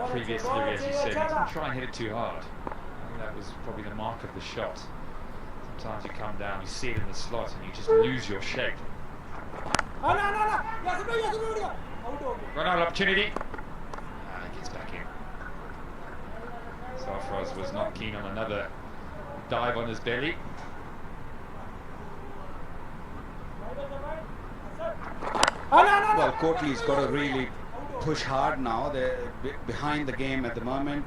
previous delivery, as you said, he didn't try and hit it too hard. I think that was probably the mark of the shot. Sometimes you come down, you see it in the slot, and you just lose your shape. Run out opportunity. Gets back in. Sarfaraz was not keen on another dive on his belly. Well, Kotli's got to really push hard now. They're behind the game at the moment.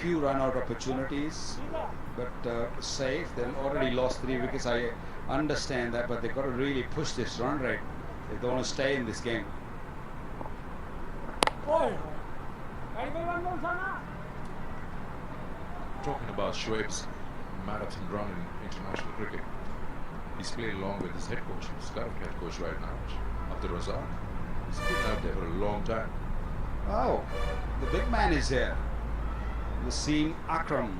Few run-out opportunities, but safe. They've already lost 3 wickets. I understand that, but they've got to really push this run rate if they want to stay in this game. Talking about Shoaib's marathon run in international cricket, he's played along with his head coach, his current head coach right now, Abdul Razak. He's been out there for a long time. Oh, the big man is here. Wasim Akram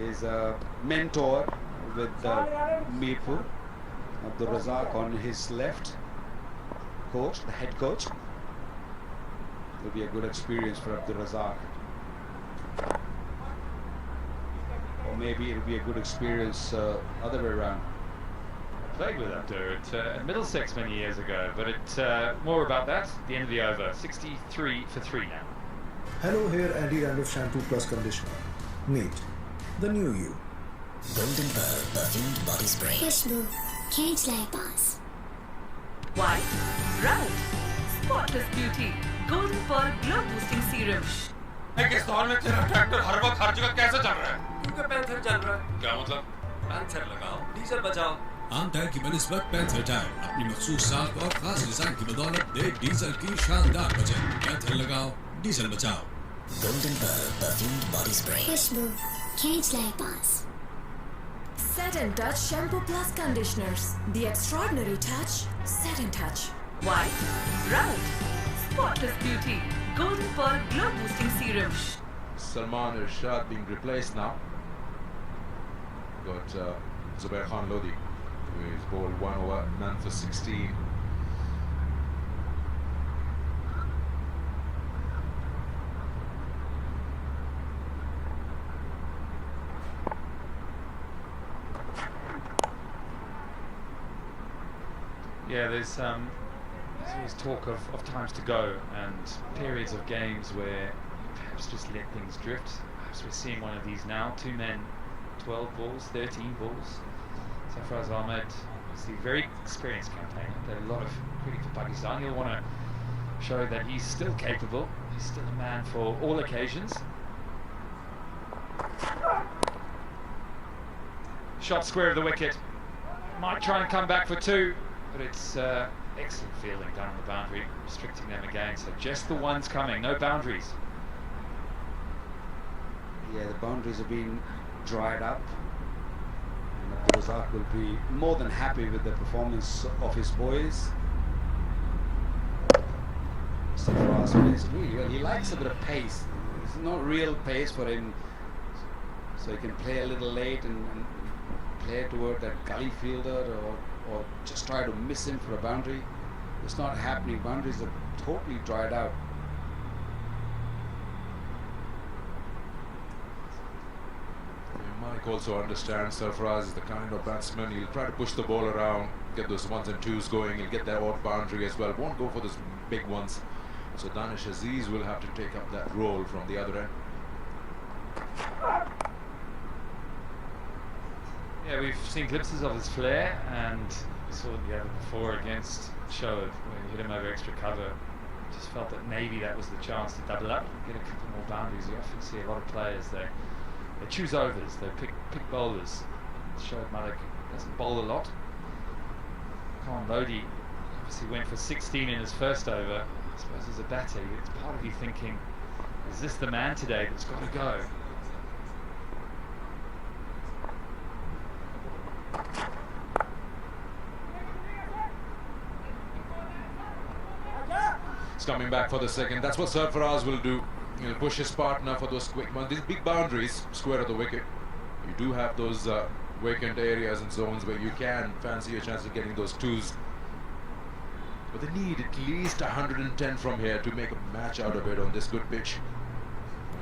is a mentor with Mirpur. Abdul Razak on his left, coach, the head coach. It'll be a good experience for Abdul Razak. Or maybe it'll be a good experience other way around. Played with Abdur at Middlesex many years ago, but more about that at the end of the over. 63 for 3 now. Hello, here Andy Randolph Shampoo Plus Conditioner. Meet the new you. Golden Pearl Perfumed Body Spray. Khushbu, cage like boss. White, right, spotless beauty. Golden Pearl Glow Boosting Serum. Pakistan में तेरा tractor हर वक्त हर जगह कैसे चल रहा है? क्योंकि panther चल रहा है। क्या मतलब? पैंथर लगाओ, डीजल बचाओ। आम टायर की बनस्बत पैंथर टायर अपनी मखसूस साख और खास डिजाइन की बदौलत दे डीजल की शानदार बचत। पैंथर लगाओ, डीजल बचाओ। Golden Pearl Perfumed Body Spray. Khushbu, cage like boss. Set and Touch Shampoo Plus Conditioners. The extraordinary touch. Set and Touch. White, right, spotless beauty. Golden Pearl Glow Boosting Serum. Salman Irshad being replaced now. Got Zubair Khan Lodi, who is bowled 1 over, none for 16. Yeah, there's always talk of times to go and periods of games where perhaps just let things drift. Perhaps we're seeing one of these now. 2 men, 12 balls, 13 balls. Sarfaraz Ahmed is a very experienced campaigner. Played a lot of cricket for Pakistan. He'll want to show that he's still capable. He's still a man for all occasions. Shot square of the wicket. Might try and come back for 2. But it's excellent fielding down on the boundary, restricting them again. So just the ones coming, no boundaries. Yeah, the boundaries have been dried up. And Abdul Razak will be more than happy with the performance of his boys. Sarfaraz plays really well. He likes a bit of pace. It's not real pace for him. So he can play a little late and play toward that gully fielder or just try to miss him for a boundary. It's not happening. Boundaries are totally dried out. Mike also understands Sarfaraz is the kind of batsman. He'll try to push the ball around, get those 1s and 2s going. He'll get that odd boundary as well. Won't go for those big ones. So Danish Aziz will have to take up that role from the other end. Yeah, we've seen glimpses of his flair, and we saw it the other before against Shoaib, where he hit him over extra cover. Just felt that maybe that was the chance to double up, get a couple more boundaries. You often see a lot of players, they choose overs, they pick bowlers. Shoaib Malik doesn't bowl a lot. Khan Lodi obviously went for 16 in his first over. I suppose as a batter, it's part of you thinking, is this the man today that's got to go? It's coming back for the second. That's what Sarfaraz will do. He'll push his partner for those quick ones. These big boundaries, square of the wicket. You do have those vacant areas and zones where you can fancy your chance of getting those 2s. But they need at least 110 from here to make a match out of it on this good pitch.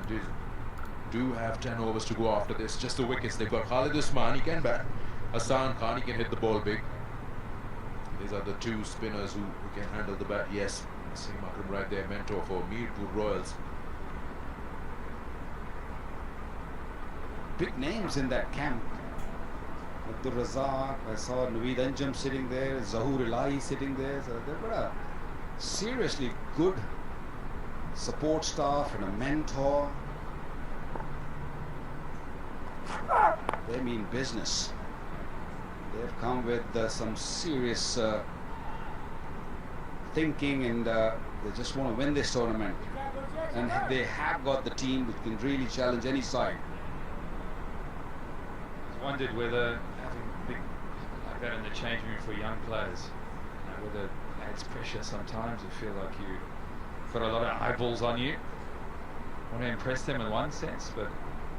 And they do have 10 overs to go after this. Just the wickets. They've got Khalid Usman, he can bat. Hassan Khan, he can hit the ball big. These are the two spinners who can handle the bat. Yes, Wasim Akram right there, mentor for Mirpur Royals. Big names in that camp. Abdul Razak, I saw Naveed Anjum sitting there, Zahoor Ilahi sitting there. So they've got a seriously good support staff and a mentor. They mean business. They've come with some serious thinking, and they just want to win this tournament. And they have got the team that can really challenge any side. I wondered whether having big like that in the change room for young players, whether it adds pressure sometimes. You feel like you've got a lot of eyeballs on you. Want to impress them in one sense, but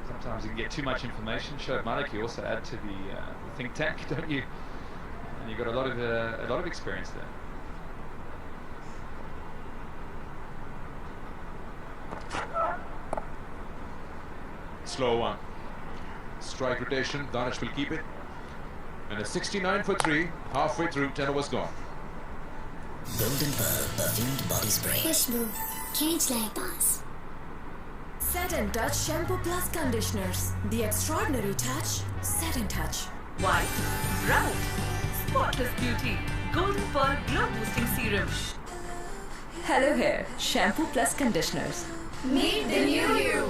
sometimes you can get too much information. Shoaib Malik, you also add to the think tank, don't you? And you've got a lot of experience there. Slow one. Strike rotation, Danish will keep it. And a 69 for 3, halfway through, 10 overs gone. Golden Pearl Perfumed Body Spray. Khushbu, Cage Life Pass. Set and Touch Shampoo Plus Conditioners. The extraordinary touch. Set and Touch. White, bright, spotless beauty. Golden Pearl Glow Boosting Serum. Hello Hair Shampoo Plus Conditioners. Meet the new you.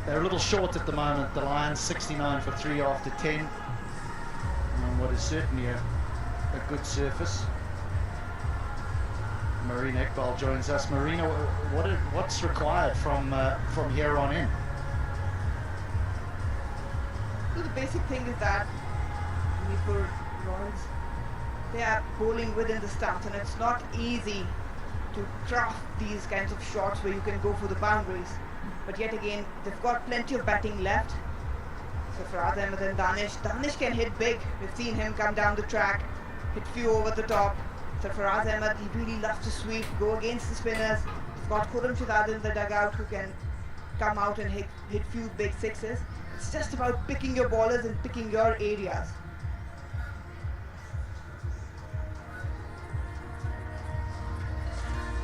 They're a little short at the moment, the Lions, 69 for 3 after 10 on what is certainly a good surface. Marina Iqbal joins us. Marina, what's required from here on in? So the basic thing is that Mirpur Royals, they are bowling within the stumps, and it's not easy to craft these kinds of shots where you can go for the boundaries. But yet again, they've got plenty of batting left. So Faraz Ahmed and Danish can hit big. We've seen him come down the track, hit few over the top. So Faraz Ahmed, he really loves to sweep, go against the spinners. He's got Khurram Shahzad in the dugout who can come out and hit few big sixes. It's just about picking your ballers and picking your areas.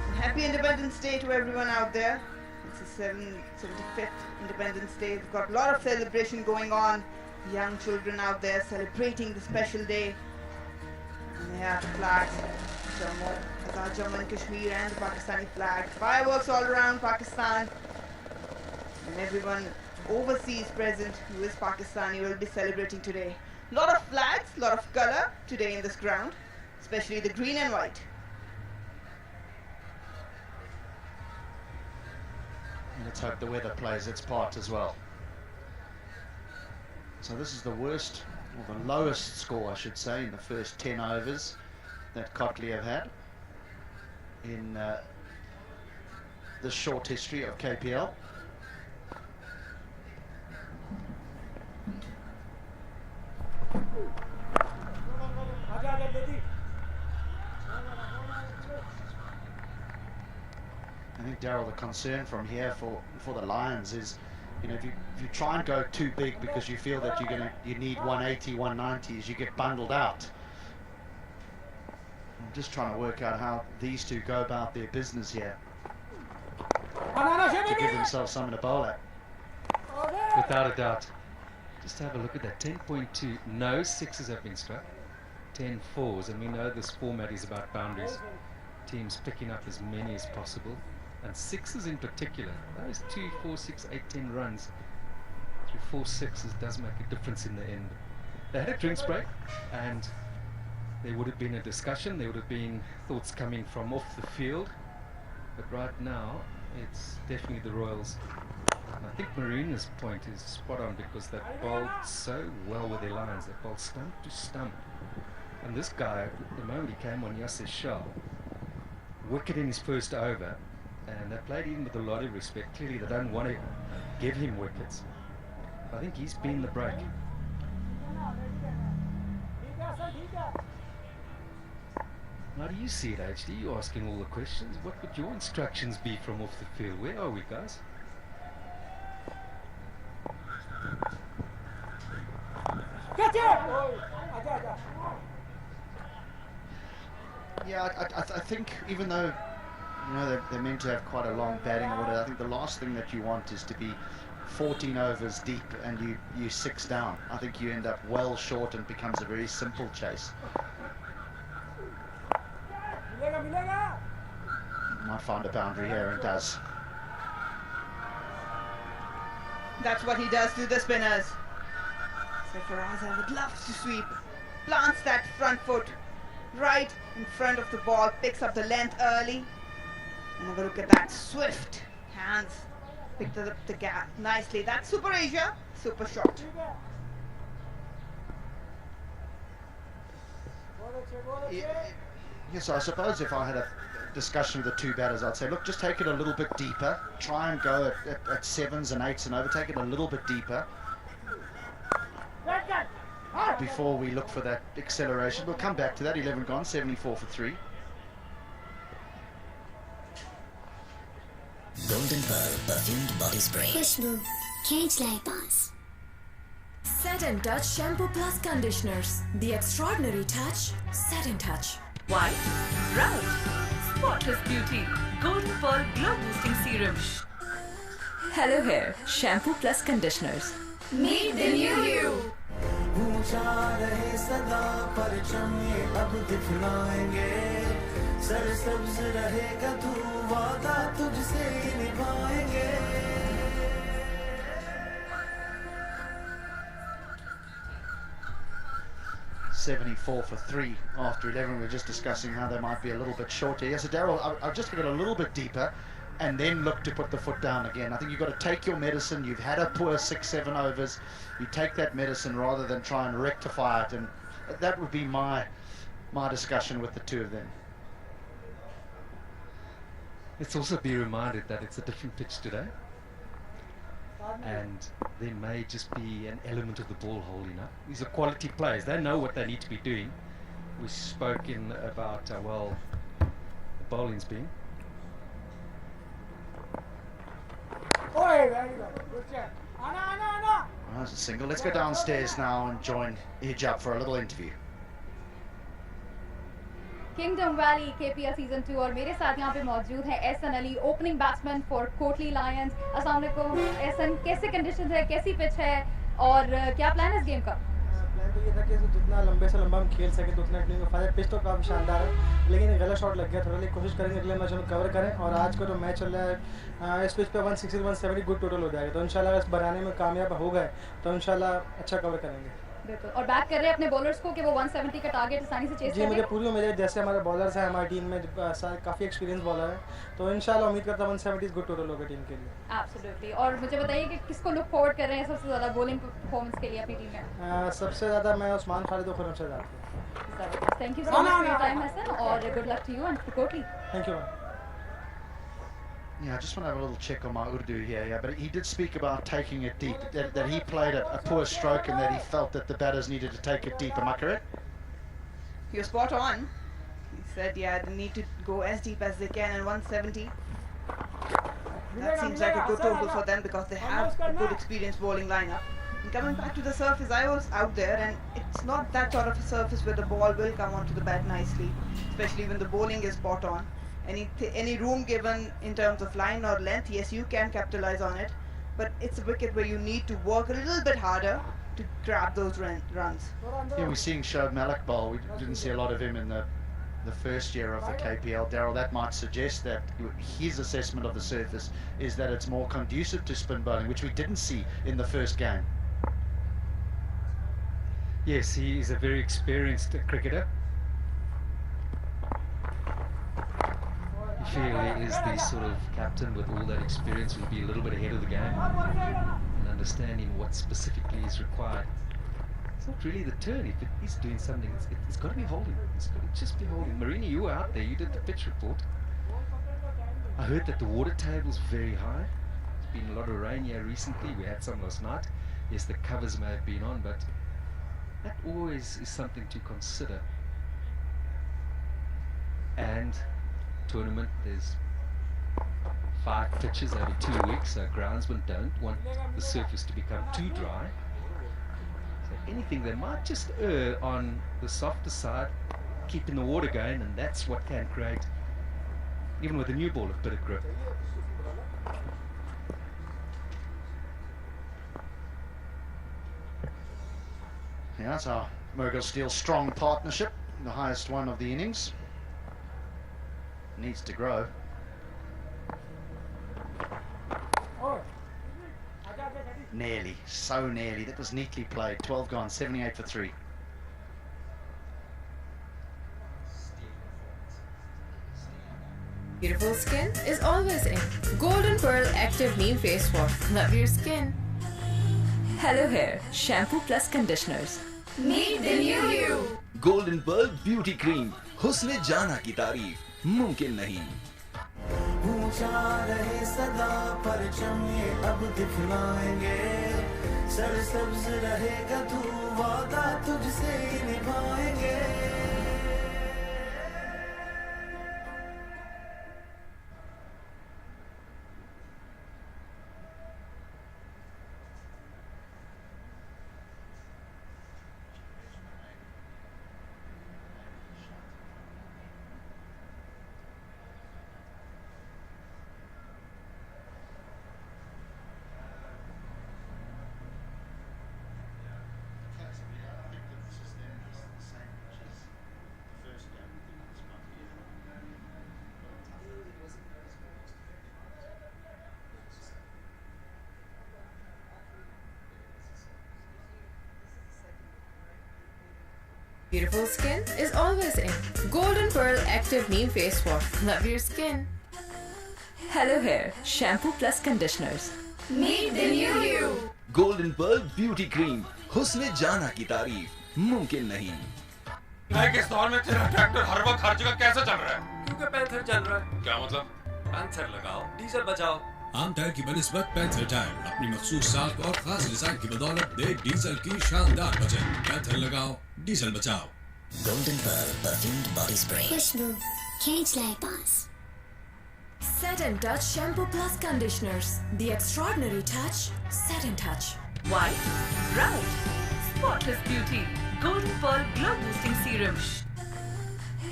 And happy Independence Day to everyone out there. It's the 75th Independence Day. We've got a lot of celebration going on. Young children out there celebrating the special day. And they have the flags, Jammu and Kashmir and the Pakistani flag. Fireworks all around Pakistan. And everyone overseas present who is Pakistani will be celebrating today. A lot of flags, a lot of color today in this ground, especially the green and white. Let's hope the weather plays its part as well. So this is the worst, or the lowest score, I should say, in the first 10 overs that Kotli have had in the short history of KPL. I think, Daryl, the concern from here for the Lions is, you know, if you try and go too big because you feel that you need 180, 190s, you get bundled out. I'm just trying to work out how these two go about their business here to give themselves something to bowl at. Without a doubt. Just have a look at that. 10.2. No sixes have been struck. 10 fours, and we know this format is about boundaries. Teams picking up as many as possible. And sixes in particular, those 2, 4, 6, 8, 10 runs through 4 sixes does make a difference in the end. They had a drinks break, and there would have been a discussion, there would have been thoughts coming from off the field, but right now it's definitely the Royals And I think Marina's point is spot on because they bowled so well with their lines. They bowled stump to stump. And this guy, the moment he came on Yasser Shah, wicket in his first over, and they played him with a lot of respect. Clearly they don't want to give him wickets. I think he's been the break. How do you see it, HD? You're asking all the questions. What would your instructions be from off the field? Where are we, guys? Yeah, I think even though they're meant to have quite a long batting order, I think the last thing that you want is to be 14 overs deep and you 6 down. I think you end up well short and it becomes a very simple chase. Might find a boundary here and does. That's what he does to the spinners. Sarfaraz, I would love to sweep. Plants that front foot right in front of the ball, picks up the length early. And have a look at that swift hands. Picked up the gap nicely. That's Super Asia, super shot. Yes, I suppose if I had a discussion with the two batters, I'd say, look, just take it a little bit deeper. Try and go at 7s and 8s and over. Take it a little bit deeper before we look for that acceleration. We'll come back to that. 11 gone, 74 for 3. Golden Pearl Perfumed Body Spray. Khushbu, cage like boss. Set and Touch Shampoo Plus Conditioners. The extraordinary touch. Set and Touch. White, round, spotless beauty. Golden Pearl Glow Boosting Serum. Hello Hair Shampoo Plus Conditioners. Meet the new you. सरसब्ज रहेगा तू वादा तुझसे निभाएंगे 74 for 3 after 11. We were just discussing how they might be a little bit shorter. Yes, so Daryl, I've just got it a little bit deeper and then look to put the foot down again. I think you've got to take your medicine. You've had a poor 6-7 overs. You take that medicine rather than try and rectify it, and that would be my discussion with the two of them. Let's also be reminded that it's a different pitch today, and there may just be an element of the ball holding up. These are quality players. They know what they need to be doing. We've spoken about how well the bowling's been. That's a single. Let's go downstairs now and join Hijab for a little interview. Kingdom Valley KPL Season 2 और मेरे साथ यहाँ पे मौजूद हैं Ehsan Ali, opening batsman for Kotli Lions. अस्सलाम वालेकुम एहसन, कैसे कंडीशंस है, कैसी पिच है और क्या प्लान है इस गेम का? प्लान तो ये था कि जितना लंबे से लंबा हम खेल सकें तो उतना इनिंग का फायदा। पिच तो काफ़ी शानदार है लेकिन गलत शॉट लग गया, थोड़ा लेकिन कोशिश करेंगे अगले मैच में कवर करें और आज का जो मैच चल रहा है इस पिच पे 160 170 गुड टोटल हो जाएगा, तो इंशाल्लाह इस बनाने में कामयाब हो गए तो इंशाल्लाह अच्छा कवर करेंगे। बिल्कुल, और बैक कर रहे हैं अपने बॉलर्स को कि वो 170 का टारगेट आसानी से चेस करेंगे। जी मुझे पूरी उम्मीद है, जैसे हमारे बॉलर्स हैं हमारी टीम में काफ़ी एक्सपीरियंस बॉलर है, तो इंशाल्लाह उम्मीद करता हूँ 170 गुड टोटल होगा टीम के लिए। एब्सोल्युटली। और मुझे बताइए कि किसको लुक फॉरवर्ड कर रहे हैं सबसे ज़्यादा बॉलिंग परफॉर्मेंस के लिए अपनी टीम में? सबसे ज़्यादा मैं उस्मान खालिद और खुर्रम शहजाद को। Thank you so much for your time Hasan और good luck to you and to Kotli. Thank you. Yeah, I just want to have a little check on my Urdu here, yeah, but he did speak about taking it deep, that he played a poor stroke and that he felt that the batters needed to take it deep. Am I correct? You're spot on. He said, yeah, they need to go as deep as they can, and 170. That seems like a good total for them because they have a good experienced bowling lineup. And coming back to the surface, I was out there and it's not that sort of a surface where the ball will come onto the bat nicely, especially when the bowling is spot on. Any room given in terms of line or length, yes, you can capitalize on it, but it's a wicket where you need to work a little bit harder to grab those runs. Yeah, we're seeing Shoaib Malik bowl. We didn't see a lot of him in the first year of the KPL. Daryl, that might suggest that his assessment of the surface is that it's more conducive to spin bowling, which we didn't see in the first game. Yes, he is a very experienced cricketer. He clearly is the sort of captain with all that experience will be a little bit ahead of the game and understanding what specifically is required. It's not really the turn. If it is doing something, it's got to be holding. It's got to just be holding. Marini, you were out there. You did the pitch report. I heard that the water table's very high. There's been a lot of rain here recently. We had some last night. Yes, the covers may have been on, but that always is something to consider. And tournament, there's 5 pitches over 2 weeks, so groundsmen don't want the surface to become too dry. So anything, they might just err on the softer side, keeping the water going, and that's what can create, even with a new ball, a bit of grip. Yeah, that's our Mughal Steel strong partnership, the highest one of the innings. Needs to grow. Nearly, so nearly. That was neatly played. 12 gone, 78 for 3. Beautiful skin is always in. Golden Pearl Active Neem Face Wash. Love your skin. Hello Hair Shampoo Plus Conditioners. Meet the new you. Golden Pearl Beauty Cream. हुस्न जाना की तारीफ मुमकिन नहीं. ऊंचा रहे सदा परचम ये अब दिखलाएंगे. सरसब्ज रहेगा तू वादा तुझसे निभाएंगे. Beautiful skin is always in. Golden Pearl Active Neem Face Wash. Love your skin. Hello Hair Shampoo Plus Conditioners. Meet the new you. Golden Pearl Beauty Cream. हुस्न जाना की तारीफ मुमकिन नहीं. पाकिस्तान में तेरा ट्रैक्टर हर वक्त हर जगह कैसे चल रहा है? क्योंकि पैंथर चल रहा है. क्या मतलब? पैंथर लगाओ, डीजल बचाओ. आम टायर की बनिस्बत पैंथर टायर अपनी मखसूस साख और खास डिजाइन की बदौलत दे डीजल की शानदार बचत. पैंथर लगाओ, डीजल बचाओ. Golden Pearl perfumed body spray. खुशबू खींच लाए पास. Set and Touch Shampoo Plus Conditioners. The extraordinary touch. Set and Touch. White, bright, spotless beauty. Golden Pearl Glow Boosting Serum.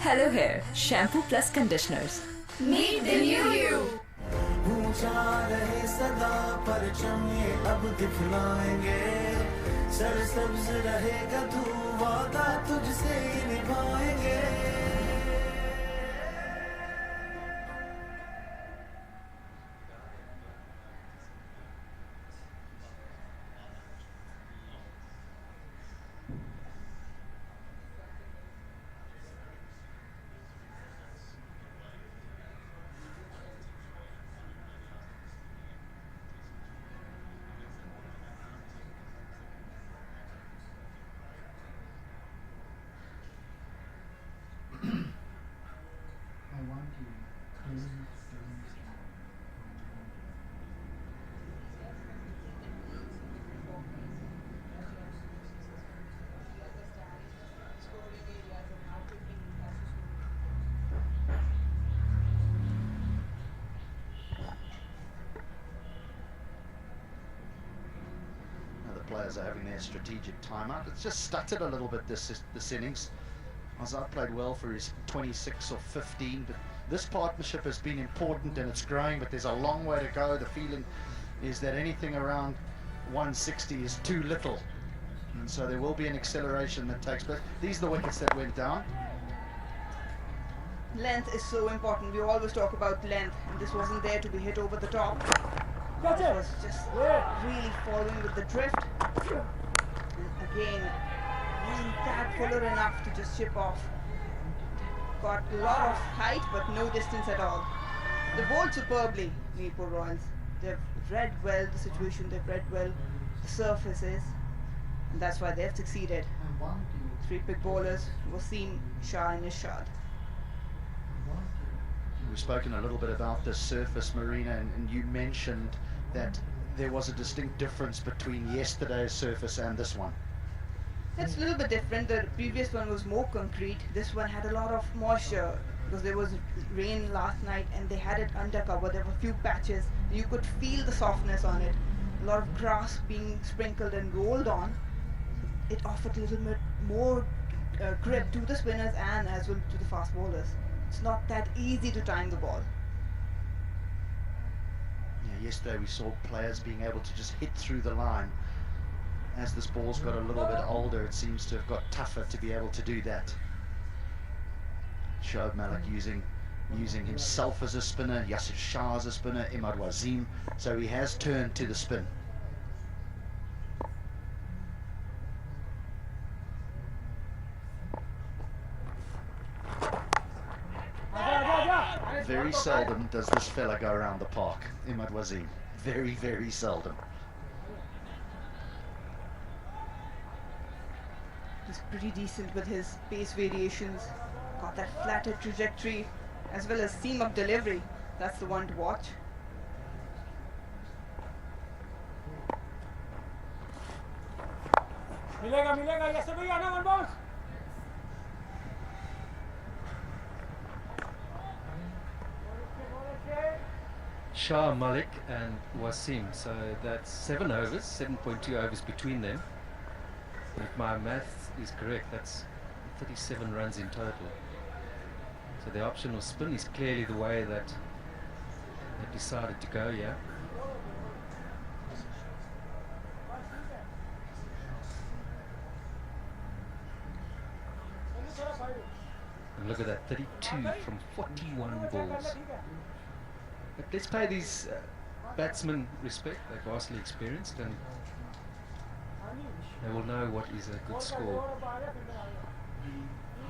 Hello Hair Shampoo Plus Conditioners. Meet the new you. ऊंचा रहे सदा परचम ये अब दिखलाएंगे. सरसब्ज रहेगा तू वादा तुझसे निभाएंगे. Players are having their strategic timeout. It's just stuttered a little bit this innings. Azad played well for his 26 or 15, but this partnership has been important and it's growing, but there's a long way to go. The feeling is that anything around 160 is too little, and so there will be an acceleration that takes place. These are the wickets that went down. Length is so important. We always talk about length, and this wasn't there to be hit over the top. It was just really following with the drift. And again, wasn't that fuller enough to just chip off. Got a lot of height, but no distance at all. They bowled superbly, Mirpur Royals. They've read well the situation, they've read well the surfaces, and that's why they've succeeded. 3 big bowlers, Wasim, Shah and Ishad. We've spoken a little bit about the surface, Marina, and you mentioned that there was a distinct difference between yesterday's surface and this one. It's a little bit different. The previous one was more concrete. This one had a lot of moisture because there was rain last night and they had it undercover. There were a few patches. You could feel the softness on it. A lot of grass being sprinkled and rolled on. It offered a little bit more grip to the spinners and as well to the fast bowlers. It's not that easy to time the ball. Yeah, yesterday we saw players being able to just hit through the line. As this ball's got a little bit older, it seems to have got tougher to be able to do that. Shoaib Malik using himself as a spinner, Yasir Shah as a spinner, Imad Wasim, so he has turned to the spin. Very seldom does this fella go around the park, Imad Wasim. Very, very seldom. He's pretty decent with his pace variations. Got that flatter trajectory as well as seam of delivery. That's the one to watch. मिलेगा ऐसे भी आना one bounce. Shah, Malik and Wasim, so that's 7 overs, 7.2 overs between them. If my math is correct, that's 37 runs in total. So the optional spin is clearly the way that they decided to go, yeah. And look at that, 32 from 41 balls. But let's pay these batsmen respect. They're vastly experienced and they will know what is a good score.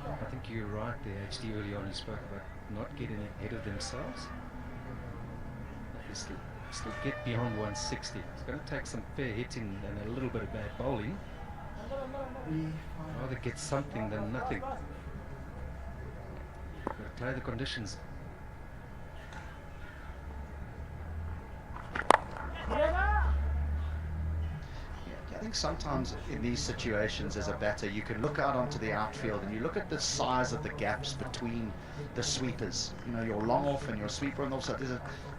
I think you're right there, HD, early on you spoke about not getting ahead of themselves. They still get beyond 160. It's going to take some fair hitting and a little bit of bad bowling. Rather get something than nothing. Got to play the conditions. I think sometimes in these situations as a batter you can look out onto the outfield and you look at the size of the gaps between the sweepers, you know, your long off and your sweeper on the offside.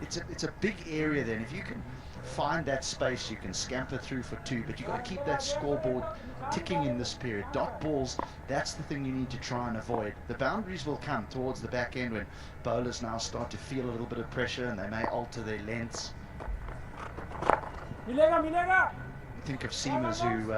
It's a big area then. If you can find that space you can scamper through for 2, but you've got to keep that scoreboard ticking in this period. Dot balls, that's the thing you need to try and avoid. The boundaries will come towards the back end when bowlers now start to feel a little bit of pressure and they may alter their lengths. मिलेगा. Think of seamers who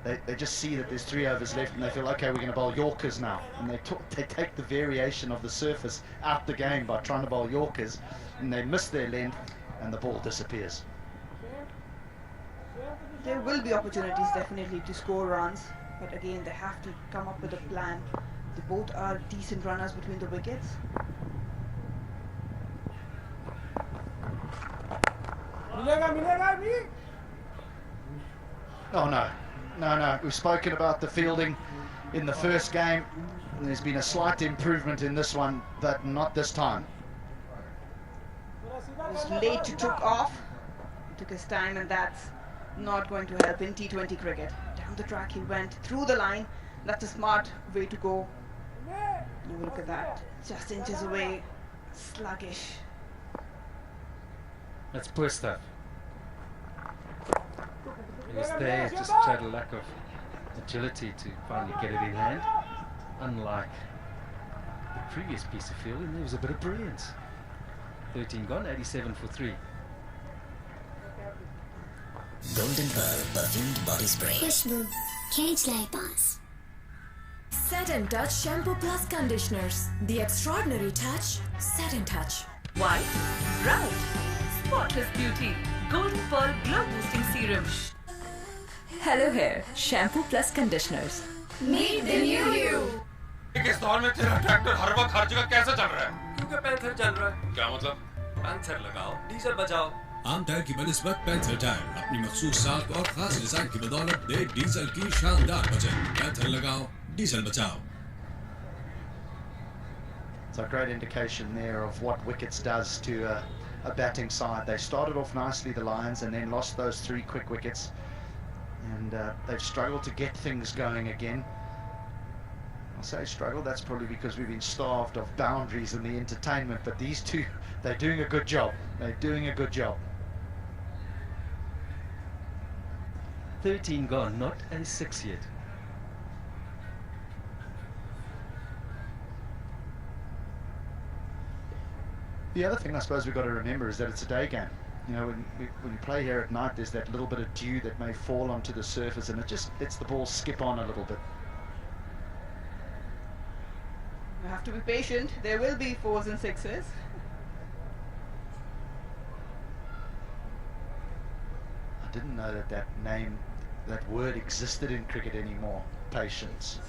they just see that there's 3 overs left and they feel, okay, we're going to bowl Yorkers now, and they take the variation of the surface out the game by trying to bowl Yorkers, and they miss their length and the ball disappears. There will be opportunities definitely to score runs, but again they have to come up with a plan. They both are decent runners between the wickets. मिलेगा. Oh no. We've spoken about the fielding in the first game. There's been a slight improvement in this one, but not this time. He was late to took off. He took his time, and that's not going to help in T20 cricket. Down the track he went, through the line. That's a smart way to go. And look at that, just inches away, sluggish. That's poor stuff. It was there, just showed a lack of agility to finally get it in hand. Unlike the previous piece of fielding, there was a bit of brilliance. 13 gone, 87 for 3. Golden Pearl Perfumed Body Spray. Khushbu, Cage Life Pass. Set and Touch Shampoo Plus Conditioners. The extraordinary touch, Set and Touch. White, bright, spotless beauty. Golden Pearl Glow Boosting Serum. Hello Hair Shampoo Plus Conditioners. Meet the new you. इस दौर में तेरा tractor हर वक्त हर जगह कैसे चल रहा है? क्योंकि पैंथर चल रहा है। क्या मतलब? पैंथर लगाओ डीजल बचाओ आम टायर की बनिस्बत पैंथर टायर अपनी मखसूस साख और खास डिजाइन की बदौलत दे डीजल की शानदार बचत पैंथर लगाओ डीजल बचाओ So a great indication there of what wickets does to a batting side. They started off nicely, the Lions, and then lost those 3 quick wickets. And they've struggled to get things going again. I say struggle, that's probably because we've been starved of boundaries in the entertainment, but these two, they're doing a good job. They're doing a good job. 13 gone, not a 6 yet. The other thing I suppose we've got to remember is that it's a day game. You know, when you play here at night, there's that little bit of dew that may fall onto the surface, and it just lets the ball skip on a little bit. You have to be patient. There will be 4s and 6s. I didn't know that word existed in cricket anymore. Patience.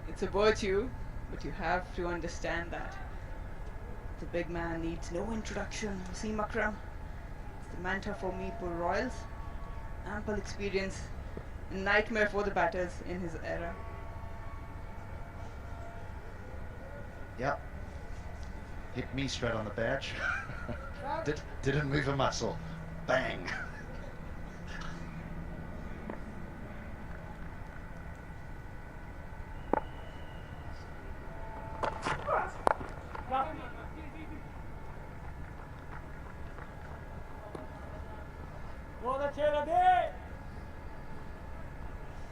It's a virtue, but you have to understand that. The big man needs no introduction. Wasim Akram is the mentor for Mirpur Royals. Ample experience, a nightmare for the batters in his era. Yep. Hit me straight on the badge. Didn't move a muscle. Bang.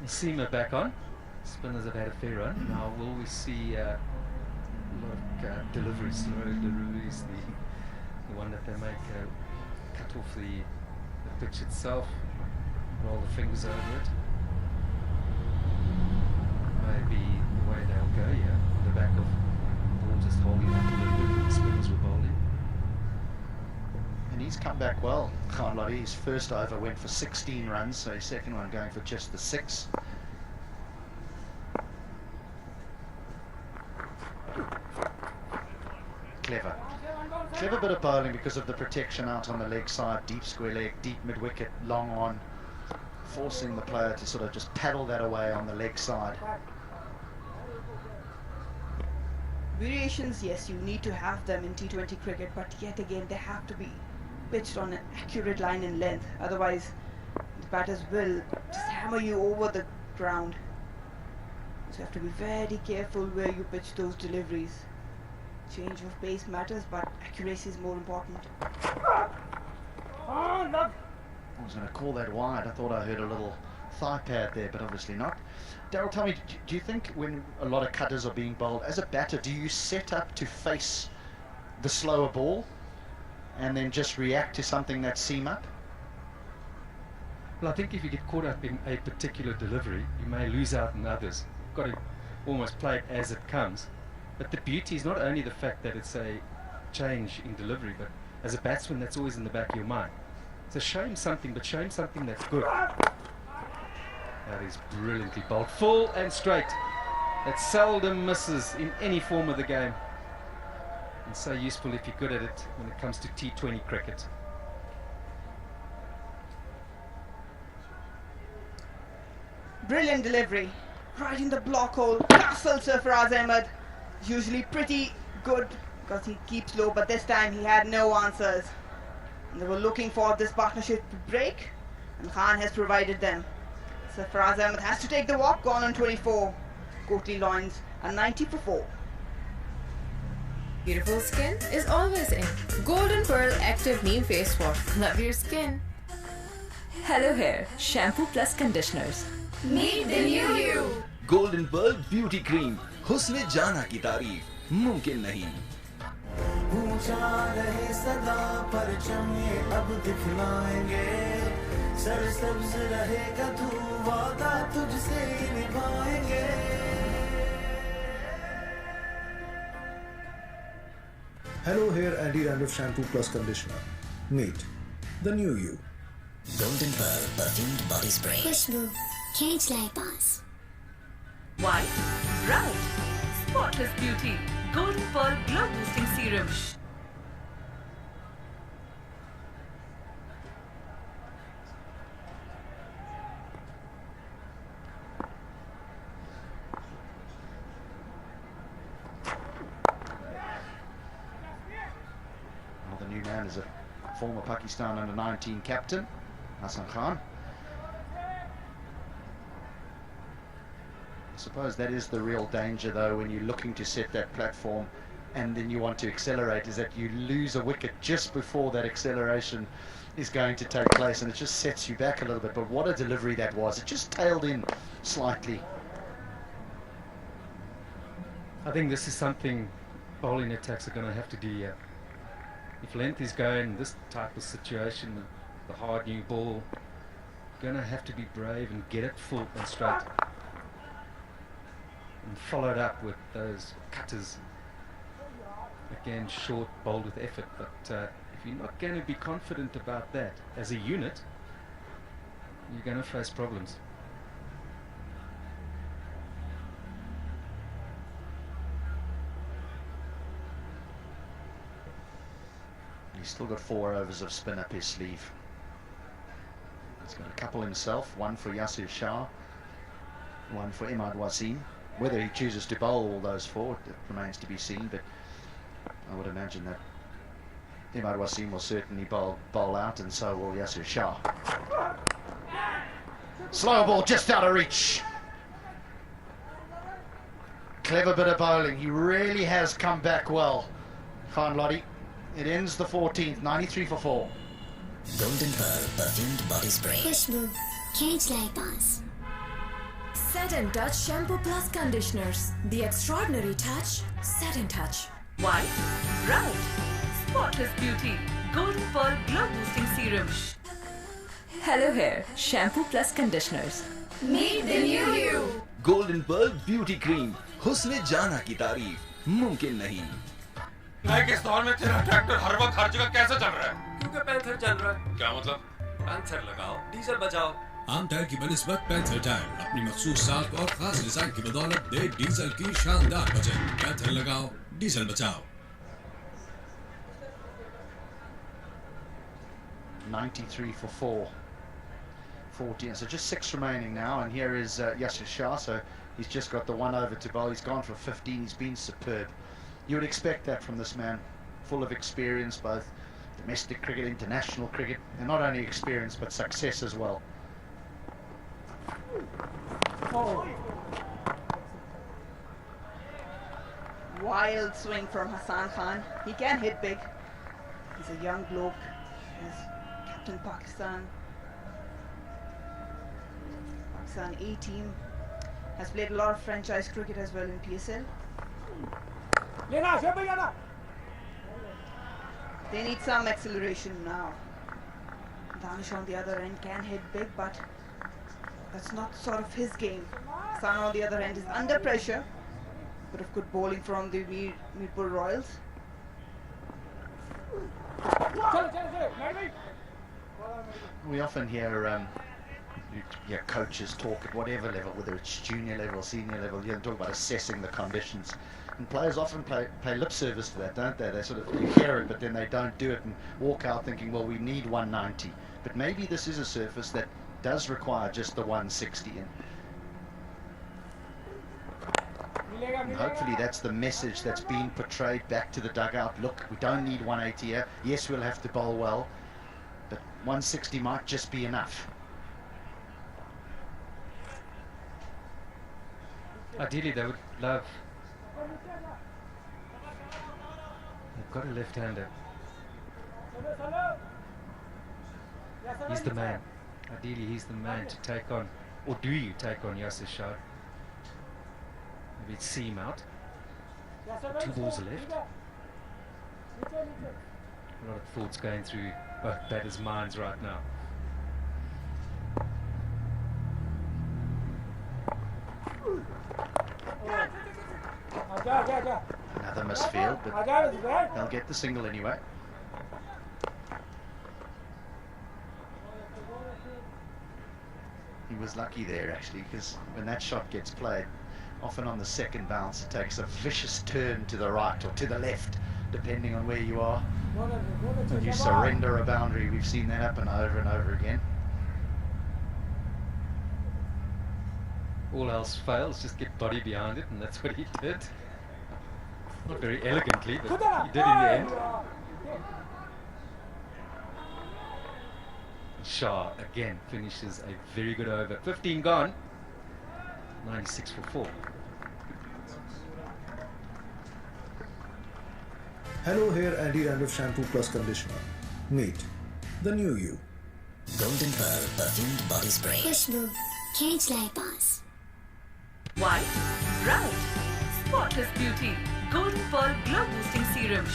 Seamer back on. Spinners have had a fair run. Now will we see a lot of deliveries, slow deliveries, the one that they make cut off the pitch itself, roll the fingers over it. Maybe the way they'll go, yeah, on the back of the ball just holding up a little bit, the spinners were bowling. And he's come back well, Kotli. His first over went for 16 runs, so his second one going for just the 6. Clever bit of bowling because of the protection out on the leg side, deep square leg, deep mid-wicket, long on, forcing the player to sort of just paddle that away on the leg side. Variations, yes, you need to have them in T20 cricket, but yet again they have to be pitched on an accurate line and length, otherwise the batters will just hammer you over the ground. So you have to be very careful where you pitch those deliveries. Change of pace matters, but accuracy is more important. I was going to call that wide. I thought I heard a little thigh pad there, but obviously not. Daryl, tell me, do you think when a lot of cutters are being bowled, as a batter, do you set up to face the slower ball and then just react to something that's seam up? Well, I think if you get caught up in a particular delivery, you may lose out on others. You've got to almost play it as it comes. But the beauty is not only the fact that it's a change in delivery, but as a batsman, that's always in the back of your mind. So show him something, but show him something that's good. That is brilliantly bowled. Full and straight. That seldom misses in any form of the game. And so useful if you're good at it when it comes to T20 cricket. Brilliant delivery. Right in the block hole. Castle Sarfaraz Ahmed. Usually pretty good because he keeps low, but this time he had no answers. And they were looking for this partnership to break, and Khan has provided them. Sarfaraz Ahmed has to take the walk, gone on 24. Kotli Lions are 90 for 4. Beautiful skin is always in. Golden Pearl Active Neem Face Wash. Love your skin. Hello Hair Shampoo Plus Conditioners. Meet the new you. Golden Pearl Beauty Cream. हुस्न जाना की तारीफ मुमकिन नहीं. ऊंचा रहे सदा परचम ये अब दिखलाएंगे सरसब्ज रहेगा तू वादा तुझसे निभाएंगे. Hello Hair Anti-Dandruff Shampoo Plus Conditioner. Meet the new you. Golden Pearl Perfumed Body Spray. Khushbu, Cage Light Pass. White, bright, spotless beauty. Golden Pearl Glow Boosting Serum. Well, the new man is a former Pakistan under-19 captain, Hassan Khan. I suppose that is the real danger, though, when you're looking to set that platform and then you want to accelerate, is that you lose a wicket just before that acceleration is going to take place, and it just sets you back a little bit. But what a delivery that was. It just tailed in slightly. I think this is something bowling attacks are going to have to do here. If length is going, this type of situation, the hard new ball, going to have to be brave and get it full and straight. And followed up with those cutters. Again, short, bowled with effort. But if you're not going to be confident about that as a unit, you're going to face problems. He's still got 4 overs of spin up his sleeve. He's got a couple himself, one for Yasir Shah, one for Imad Wasim. Whether he chooses to bowl all those 4, it remains to be seen, but I would imagine that Imad Wasim will certainly bowl out, and so will Yasir Shah. Slow ball just out of reach. Clever bit of bowling. He really has come back well, Khan Lodi. It ends the 14th, 93 for 4. Golden Pearl perfumed body spray. Khushbu, Cage Light Bars. Set and Touch Shampoo Plus Conditioners. The extraordinary touch, Set and Touch. White, bright, spotless beauty. Golden Pearl Glow Boosting Serum. Hello Hair Shampoo Plus Conditioners. Meet the new you. Golden Pearl Beauty Cream. हुस्न जाना की तारीफ मुमकिन नहीं। पाकिस्तान में तेरा tractor हर वक्त हर जगह कैसे चल रहा है? क्योंकि पैंथर चल रहा है। क्या मतलब? पैंथर लगाओ, डीजल बचाओ। आम टायर की बनिस्बत पैंथर टायर अपनी मखसूस साख और खास डिजाइन की बदौलत दे डीजल की शानदार बचत। पैंथर लगाओ, डीजल बचाओ। 93 for 4. 14, so just 6 remaining now, and here is Yasir Shah, so he's just got the 1 over to bowl. He's gone for 15, he's been superb. You would expect that from this man, full of experience, both domestic cricket, international cricket, and not only experience but success as well. Oh. Wild swing from Hassan Khan. He can hit big. He's a young bloke. He's captain Pakistan. Pakistan A team. Has played a lot of franchise cricket as well in PSL. They need some acceleration now. Danish on the other end can hit big, but that's not sort of his game. Hassan on the other end is under pressure. Bit of good bowling from the Mirpur Royals. We often hear coaches talk at whatever level, whether it's junior level, senior level, you talk about assessing the conditions. And players often pay lip service to that, don't they? They sort of hear it, but then they don't do it and walk out thinking, well, we need 190. But maybe this is a surface that does require just the 160. And hopefully that's the message that's being portrayed back to the dugout. Look, we don't need 180 here. Yes, we'll have to bowl well, but 160 might just be enough. Ideally, they would love. They've got a left-hander. He's the man. Ideally, he's the man to take on. Or do you take on Yasir Shah? Maybe it's seam out. 2 balls are left. A lot of thoughts going through both batters' minds right now. Another misfield, but they'll get the single anyway. He was lucky there actually, because when that shot gets played, Often on the second bounce, it takes a vicious turn to the right or to the left, depending on where you are. When you surrender a boundary, we've seen that happen over and over again. All else fails, just get body behind it, and that's what he did. Not very elegantly, but he did in the end. Shah again finishes a very good over. 15 gone. 96 for 4. Hello, here Andy Randolph Shampoo Plus Conditioner. Meet the new you. Golden Pearl Perfumed Body Spray. Khushbu, Cage Light Bars. White, bright, spotless beauty. Golden Pearl Glow Boosting Serum.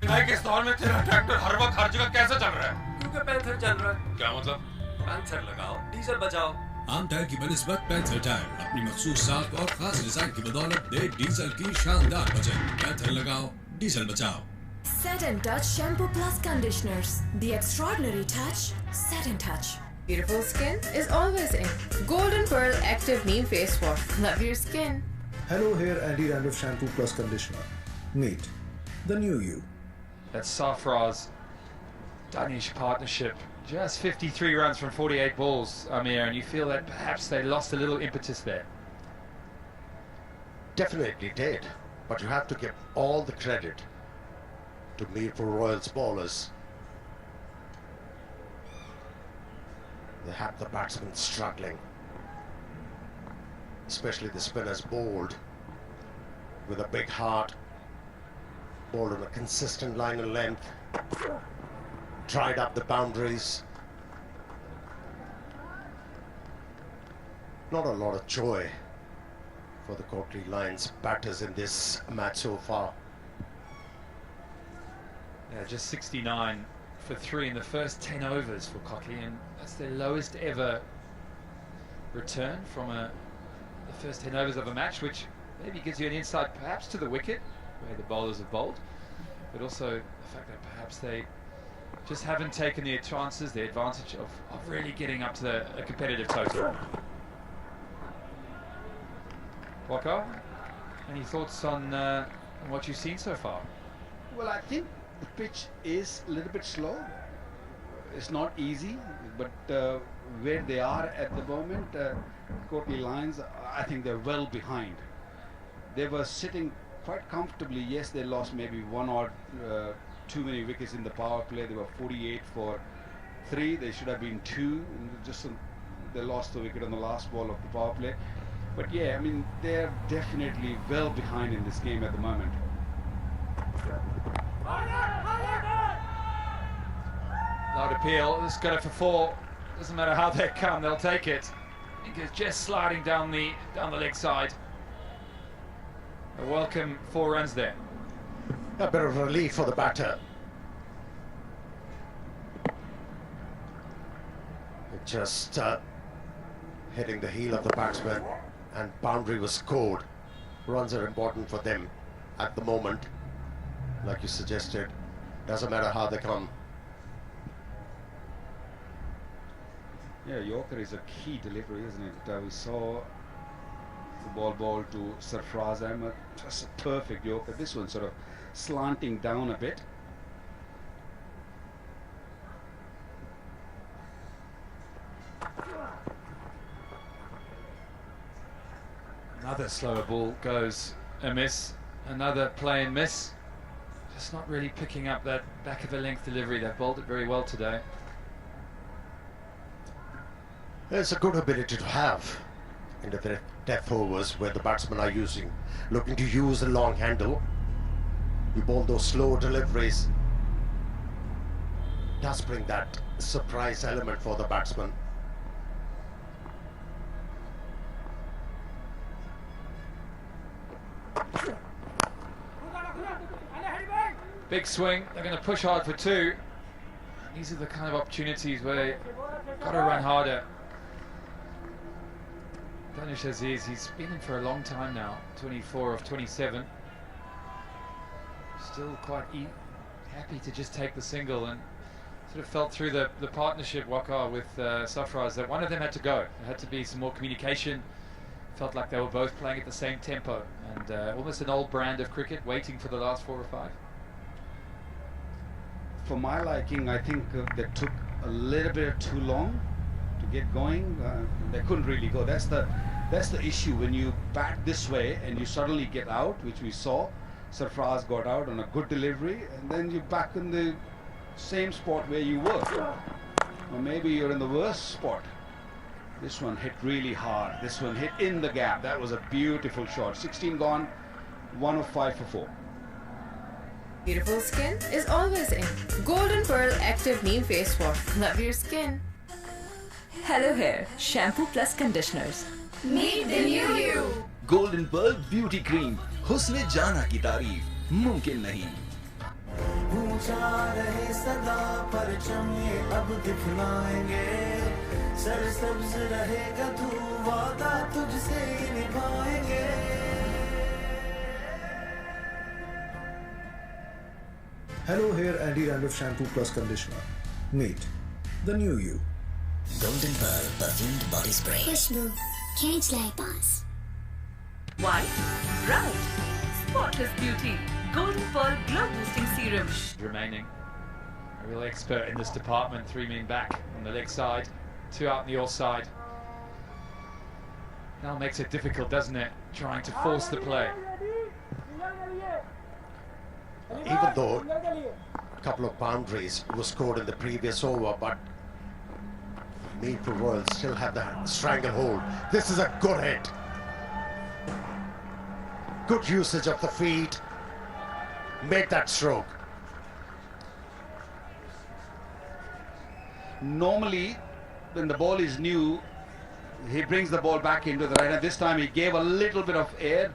भाई किस दौर में तेरा tractor हर वक्त हर जगह कैसे चल रहा है? क्योंकि पैंथर चल रहा है। क्या मतलब? पैंथर लगाओ, डीजल बचाओ। आम टायर की बनिस्बत पैंथर टायर अपनी मखसूस साख और खास डिजाइन की बदौलत दे डीजल की शानदार बचत। पैंथर लगाओ, डीजल बचाओ। Set and Touch Shampoo Plus Conditioners. The extraordinary touch. Set and Touch. Beautiful skin is always in. Golden Pearl Active Neem Face Wash. Love your skin. Hello, here Andy Randolph Shampoo Plus Conditioner. Meet the new you. That Safraz Danish partnership, just 53 runs from 48 balls, Amir, and you feel that perhaps they lost a little impetus there. Definitely did, but you have to give all the credit to Mirpur Royals bowlers. They had the batsmen struggling, especially the spinners bowled with a big heart, bowled on a consistent line and length, tried up the boundaries. Not a lot of joy for the Kotli Lions batters in this match so far. Yeah, just 69 for 3 in the first 10 overs for Kotli, and that's their lowest ever return from the first 10 overs of a match, which maybe gives you an insight perhaps to the wicket where the bowlers have bowled, but also the fact that perhaps they just haven't taken the chances, the advantage of really getting up to a competitive total. Waka, any thoughts on what you've seen so far? Well, I think the pitch is a little bit slow. It's not easy, but where they are at the moment, Kotli Lions, I think they're well behind. They were sitting quite comfortably. Yes, they lost maybe one or too many wickets in the power play. They were 48 for 3. They should have been 2. They lost the wicket on the last ball of the power play. But yeah, I mean, they're definitely well behind in this game at the moment. Loud appeal. Let's go for 4. Doesn't matter how they come, they'll take it. I think it's just sliding down the leg side. A welcome 4 runs there. A bit of relief for the batter. Just hitting the heel of the batsman, and boundary was scored. Runs are important for them at the moment. Like you suggested, doesn't matter how they come. Yeah, Yorker is a key delivery, isn't it? We saw the ball bowled to Sarfraz Ahmed, just a perfect Yorker. This one sort of slanting down a bit. Another slower ball goes a miss. Another plain miss. Just not really picking up that back of a length delivery. They've bowled it very well today. It's a good ability to have in the death overs where the batsmen are looking to use the long handle. You bowl those slow deliveries. Does bring that surprise element for the batsman. Big swing. They're going to push hard for 2. These are the kind of opportunities where they've got to run harder. Danish Aziz, he's been in for a long time now, 24 of 27. Still quite happy to just take the single, and sort of felt through the partnership Waqar with Sarfraz that one of them had to go. There had to be some more communication felt like they were both playing at the same tempo, and almost an old brand of cricket, waiting for the last 4 or 5. For my liking, I think they took a little bit too long to get going. They couldn't really go. That's the issue when you bat this way and you suddenly get out, which we saw. Sarfraz got out on a good delivery, and then you're back in the same spot where you were, or maybe you're in the worst spot. This one hit really hard. This one hit in the gap. That was a beautiful shot. 16 gone, 1 of 5 for 4. Beautiful skin is always in. Golden Pearl Active Neem Face Wash. Love your skin. Hello Hair Shampoo Plus Conditioners. Meet the new you. Golden Pearl Beauty Cream. हुस्न जाना की तारीफ मुमकिन नहीं. पूछा रहे सदा परचम ये अब दिखलाएंगे. सरसब्ज रहेगा तू वादा तुझसे निभाएंगे. Hello Hair Anti-Dandruff Shampoo Plus Conditioner. Meet the new you. Golden Pearl Perfumed Body Spray. Khushbu, Cage Light Bars. White, bright, spotless beauty. Golden Pearl Glow Boosting Serum. Remaining a real expert in this department. 3 men back on the leg side, 2 out on the off side. Now makes it difficult, doesn't it? Trying to force the play. Even though a couple of boundaries were scored in the previous over, but Mirpur Royals still have the stranglehold. This is a good hit. Good usage of the feet. Made that stroke. Normally, when the ball is new, he brings the ball back into the right, and this time he gave a little bit of air,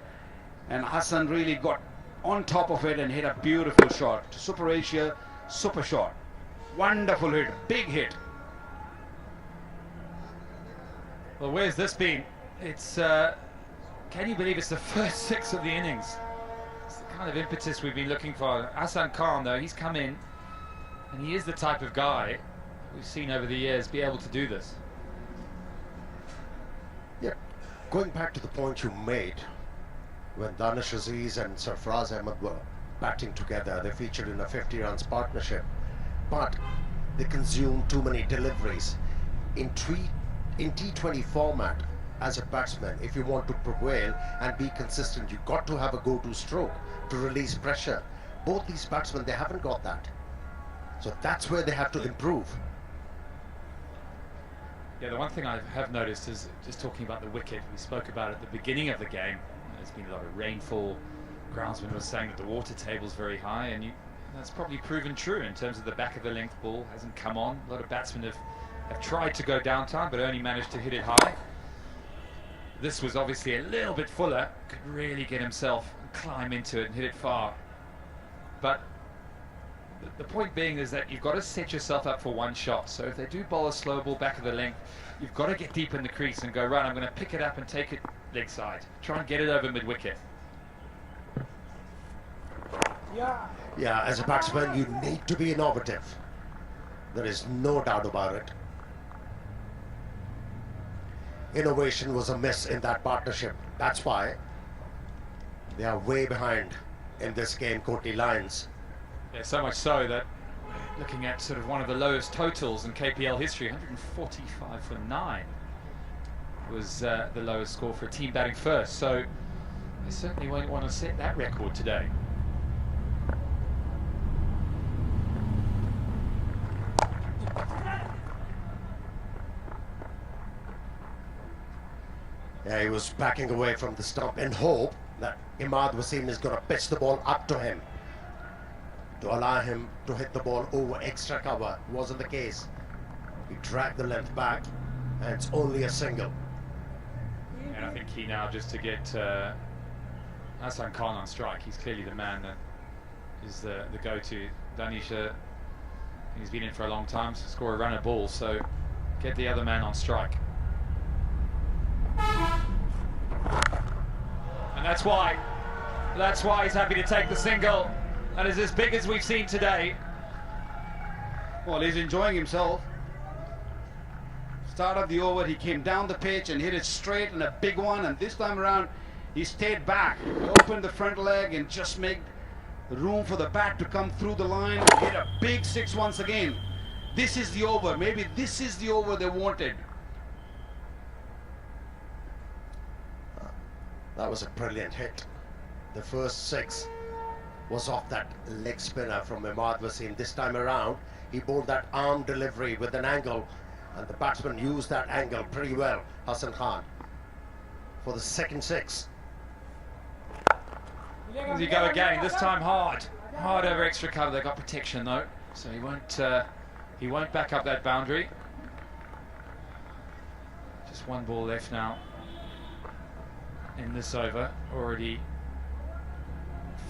and Hassan really got on top of it and hit a beautiful shot. Super Asia, super shot. Wonderful hit, big hit. Well, where's this been? It's, can you believe it's the first 6 of the innings? It's the kind of impetus we've been looking for. Hassan Khan, though, he's come in, and he is the type of guy we've seen over the years be able to do this. Yeah, going back to the point you made, when Danish Aziz and Sarfraz Ahmed were batting together, they featured in a 50 runs partnership, but they consumed too many deliveries. In T20 format, as a batsman, if you want to prevail and be consistent, you've got to have a go-to stroke to release pressure. Both these batsmen, they haven't got that. So that's where they have to improve. Yeah, the one thing I have noticed is, just talking about the wicket, we spoke about at the beginning of the game, there's been a lot of rainfall. Groundsman was saying that the water table's very high, and that's probably proven true in terms of the back of the length ball hasn't come on. A lot of batsmen have tried to go downtown, but only managed to hit it high. This was obviously a little bit fuller, could really get himself and climb into it and hit it far. But the point being is that you've got to set yourself up for one shot. So if they do bowl a slow ball back of the length, you've got to get deep in the crease and go, right, I'm going to pick it up and take it leg side. Try and get it over mid-wicket. Yeah, as a batsman, you need to be innovative. There is no doubt about it. Innovation was a miss in that partnership. That's why they are way behind in this game, Kotli Lions. Yeah, so much so that looking at sort of one of the lowest totals in KPL history, 145 for 9 was the lowest score for a team batting first. So they certainly won't want to set that record today. Yeah, he was backing away from the stump in hope that Imad Wasim is going to pitch the ball up to him to allow him to hit the ball over extra cover. Wasn't the case. He dragged the length back, and it's only a single. And I think he now, just to get Hassan Khan on strike, he's clearly the man that is the go-to. Danisha, he's been in for a long time, to score a runner ball, so get the other man on strike. And that's why he's happy to take the single. That is as big as we've seen today. Well, he's enjoying himself. Start of the over, he came down the pitch and hit it straight and a big one, and this time around he stayed back, he opened the front leg and just made room for the bat to come through the line and hit a big six once again. This is the over. Maybe this is the over they wanted. That was a brilliant hit. The first six was off that leg spinner from Imad Wasim. This time around, he bowled that arm delivery with an angle, and the batsman used that angle pretty well, Hassan Khan, for the second six. As you go again, this time hard over extra cover. They got protection though, so he won't back up that boundary. Just one ball left now in this over, already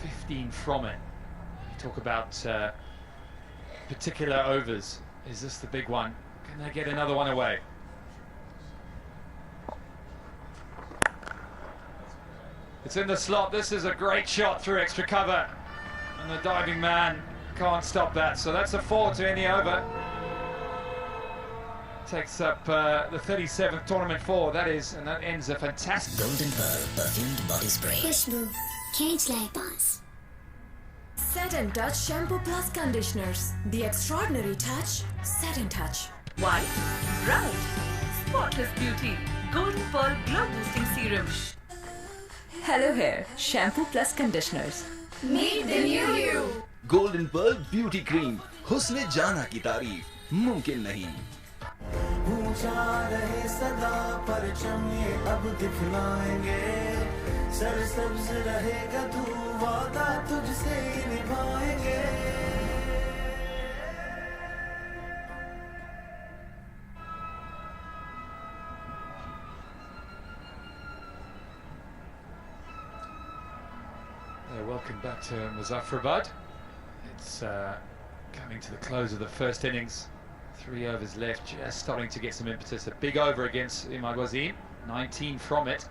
15 from it. You talk about particular overs. Is this the big one? Can they get another one away? It's in the slot. This is a great shot through extra cover, and the diving man can't stop that. So that's a 4 to end the over. Takes up the 37th tournament 4, that is, and that ends a fantastic. Golden Pearl perfumed body spray. Khushbu, Cage Lipas. Set and Touch Shampoo Plus Conditioners. The extraordinary touch. Set and Touch. White, bright, spotless beauty. Golden Pearl Glow Boosting Serum. Hello Hair Shampoo Plus Conditioners. Meet the new you. Golden Pearl Beauty Cream. हुस्न जाना की तारीफ मुमकिन नहीं. ऊंचा रहे सदा परचम ये अब दिखलाएंगे, सरसब्ज रहेगा तू वादा तुझसे निभाएंगे. Welcome back to Muzaffarabad. It's coming to the close of the first innings. 3 overs left, just starting to get some impetus. A big over against Imad Wasim, 19 from it.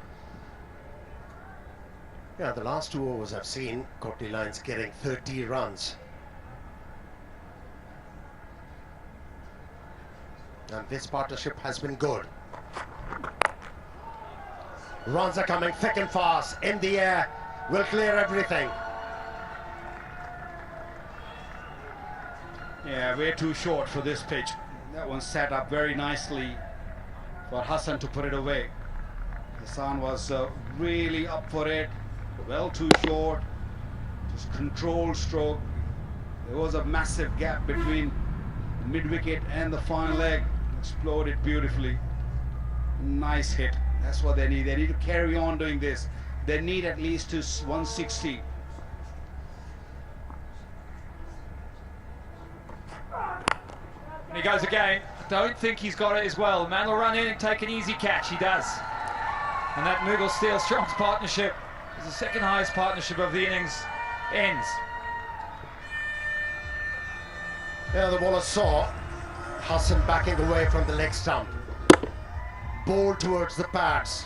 Yeah, the last 2 overs I've seen Kotli Lions getting 30 runs. And this partnership has been good. Runs are coming thick and fast, in the air, will clear everything. Yeah, way too short for this pitch. That one set up very nicely for Hassan to put it away. Hassan was really up for it, well too short, just controlled stroke. There was a massive gap between the mid-wicket and the fine leg. Exploded beautifully. Nice hit. That's what they need. They need to carry on doing this. They need at least to 160. And he goes again. I don't think he's got it as well. Man will run in and take an easy catch. He does. And that Mughal Steel Strong's partnership is the second highest partnership of the innings. Ends. Yeah, the bowler saw Hassan backing away from the leg stump. Bowled towards the pads.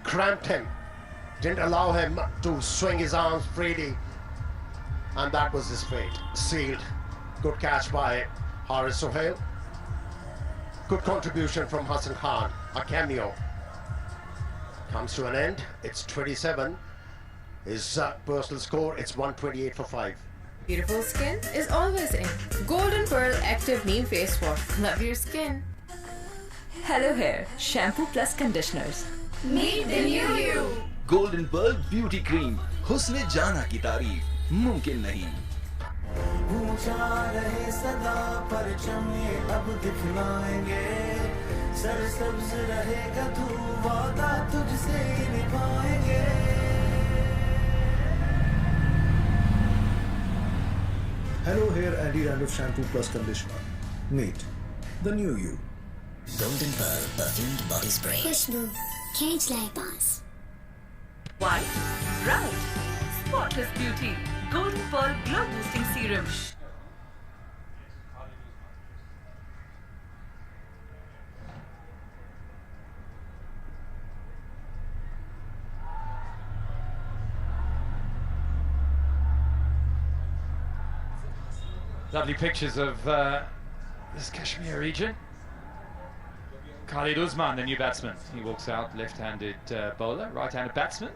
Cramped him. Didn't allow him to swing his arms freely. And that was his fate. Sealed. Good catch by Haris Sohail. Good contribution from Hassan Khan. A cameo. Comes to an end. It's 27. His personal score, it's 128 for 5. Beautiful skin is always in. Golden Pearl Active Neem Face Wash. Love your skin. Hello Hair Shampoo Plus Conditioners. Meet the new you. Golden Pearl Beauty Cream. हुस्न जाना की तारीफ मुमकिन नहीं. ऊंचा रहे सदा परचम ये अब दिखलाएंगे, सरसब्ज रहेगा तू वादा तुझसे निभाएंगे. Hello Hair Anti-Dandruff Shampoo Plus Conditioner. Meet the new you. Golden Pearl perfumed body spray. Khushbu, Cage Lipas. White, bright, spotless beauty. Golden Pearl Glow Boosting Serum. Lovely pictures of this Kashmir region. Khalid Usman, the new batsman. He walks out, left-handed bowler, right-handed batsman.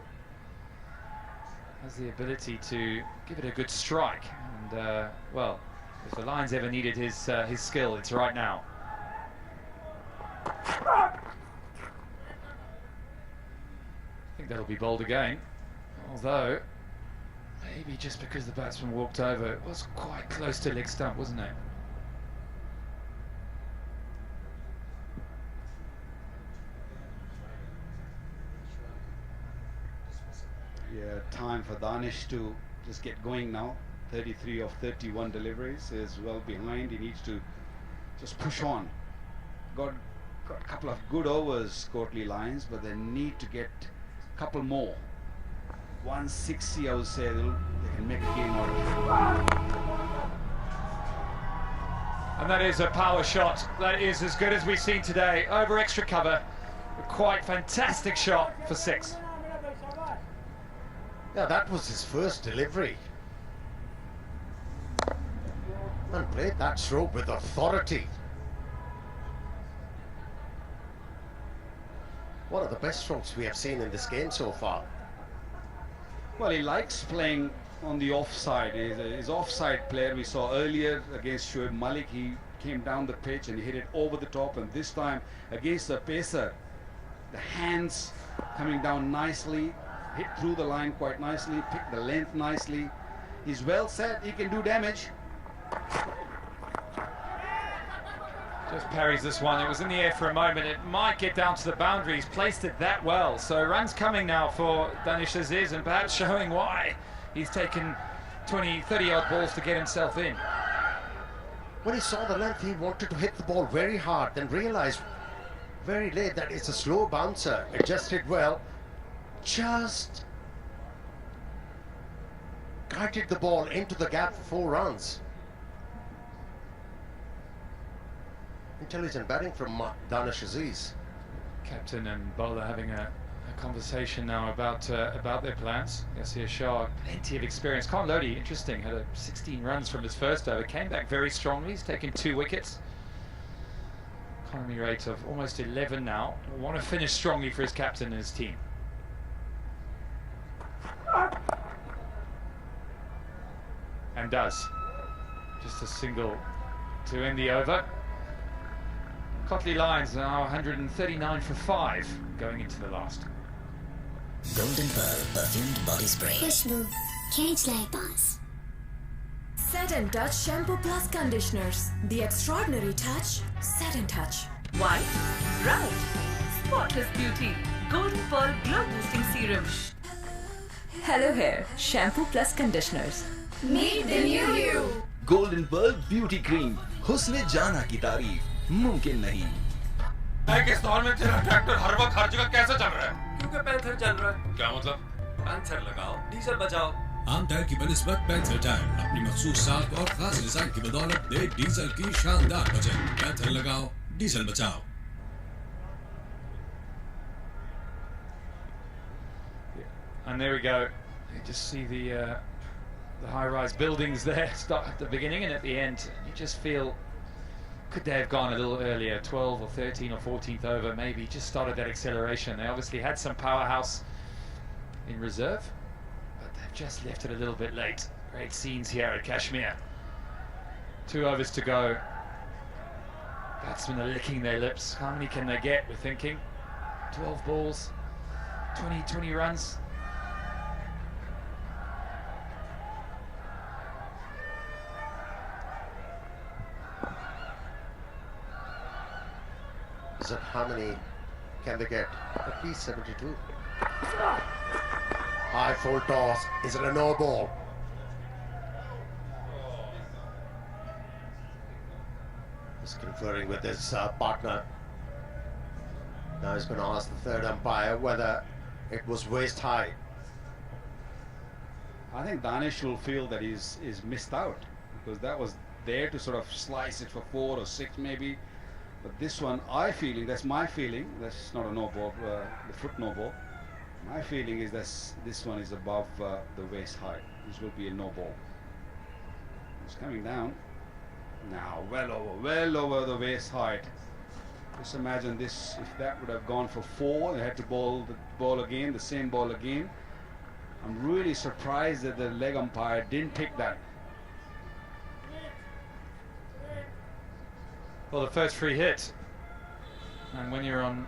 Has the ability to give it a good strike. And, well, if the Lions ever needed his skill, it's right now. I think that'll be bowled again. Although, maybe just because the batsman walked over, it was quite close to leg stump, wasn't it? Yeah, time for Danish to just get going now. 33 of 31 deliveries, is well behind. He needs to just push on. Got a couple of good overs, Kotli Lions, but they need to get a couple more. 160, I would say, they can make a game out of it. And that is a power shot. That is as good as we've seen today. Over extra cover. A quite fantastic shot for 6. Yeah, that was his first delivery. And played that stroke with authority. One of the best strokes we have seen in this game so far. Well, he likes playing on the offside. His offside player we saw earlier against Shoaib Malik, he came down the pitch and he hit it over the top, and this time against the pacer, the hands coming down nicely, hit through the line quite nicely, picked the length nicely. He's well set, he can do damage. Just parries this one. It was in the air for a moment. It might get down to the boundary. He's placed it that well. So runs coming now for Danish Aziz, and perhaps showing why he's taken 20, 30 odd balls to get himself in. When he saw the length, he wanted to hit the ball very hard, then realized very late that it's a slow bouncer. Adjusted well, just guided the ball into the gap for 4 runs. Intelligent batting from Danish Aziz. Captain and bowler having a conversation now about their plans. Yasir Shah, plenty of experience. Khan Lodi, interesting, had 16 runs from his first over, came back very strongly. He's taken 2 wickets. Economy rate of almost 11 now. Want to finish strongly for his captain and his team. And does. Just a single to end the over. Kotli Lions now 139 for 5 going into the last. Golden Pearl perfumed body spray. Khushbu, Cage Light Bars. Set and Touch Shampoo Plus Conditioners. The extraordinary touch, Set and Touch. White, bright, spotless beauty. Golden Pearl Glow Boosting Serum. Hello Hair Shampoo Plus Conditioners. Meet the new you. Golden Pearl Beauty Cream. हुस्न जाना की तारीफ मुमकिन नहीं। पाकिस्तान में तेरा tractor हर वक्त हर जगह कैसे चल रहा है? क्योंकि पैंथर चल रहा है। क्या मतलब? पैंथर लगाओ, डीजल बचाओ। आम टायर की बनिस्बत पैंथर टायर अपनी मखसूस साख और खास डिजाइन की बदौलत दे डीजल की शानदार बचत। पैंथर लगाओ, डीजल बचाओ। And there we go. You just see the high-rise buildings there start at the beginning and at the end. You just feel, could they have gone a little earlier, 12 or 13 or 14th over, maybe just started that acceleration. They obviously had some powerhouse in reserve, but they've just left it a little bit late. Great scenes here at Kashmir. 2 overs to go. Batsmen are licking their lips. How many can they get, we're thinking? 12 balls, 20 runs. So how many can they get? At least 72. High full toss. Is it a no ball? Just conferring with his partner. Now he's going to ask the third umpire whether it was waist high. I think Danish will feel that he's missed out, because that was there to sort of slice it for 4 or 6 maybe. But this one, that's my feeling, that's not a no ball, the foot no ball. My feeling is that this one is above the waist height. This will be a no ball. It's coming down. Now, well over the waist height. Just imagine this, if that would have gone for 4, they had to bowl the ball again, the same ball again. I'm really surprised that the leg umpire didn't take that. Well, the first free hit, and when you're on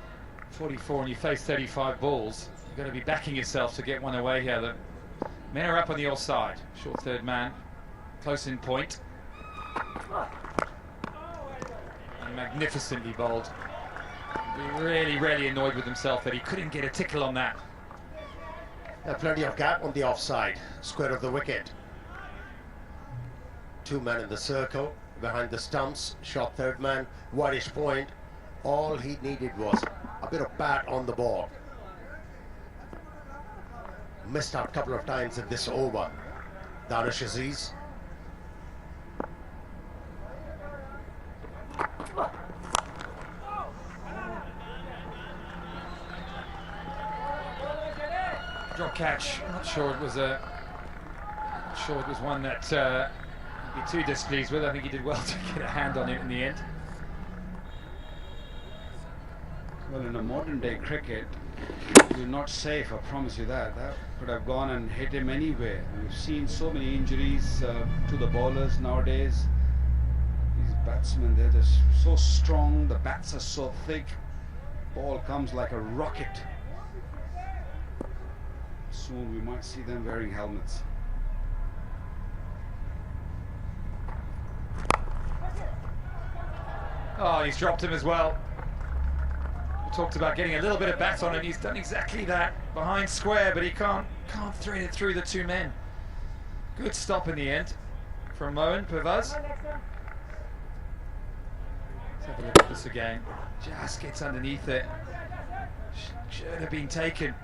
44 and you face 35 balls, you've got to be backing yourself to get one away here. The men are up on the offside. Short third man, close in point. And magnificently bowled. Really, really annoyed with himself that he couldn't get a tickle on that. Plenty of gap on the offside, square of the wicket. 2 men in the circle, behind the stumps, short third man, wideish point. All he needed was a bit of bat on the ball. Missed out a couple of times in this over. Danish Aziz. Drop catch. Not sure it was one that he'd be too displeased with. I think he did well to get a hand on it in the end. Well, in a modern day cricket, you're not safe, I promise you that. That could have gone and hit him anywhere. We've seen so many injuries to the bowlers nowadays. These batsmen, they're just so strong, the bats are so thick. Ball comes like a rocket. Soon we might see them wearing helmets. Oh, he's dropped him as well. We talked about getting a little bit of bat on him. He's done exactly that behind square, but he can't thread it through the 2 men. Good stop in the end from Mohan Pervaz. Let's have a look at this again. Just gets underneath it. Should have been taken.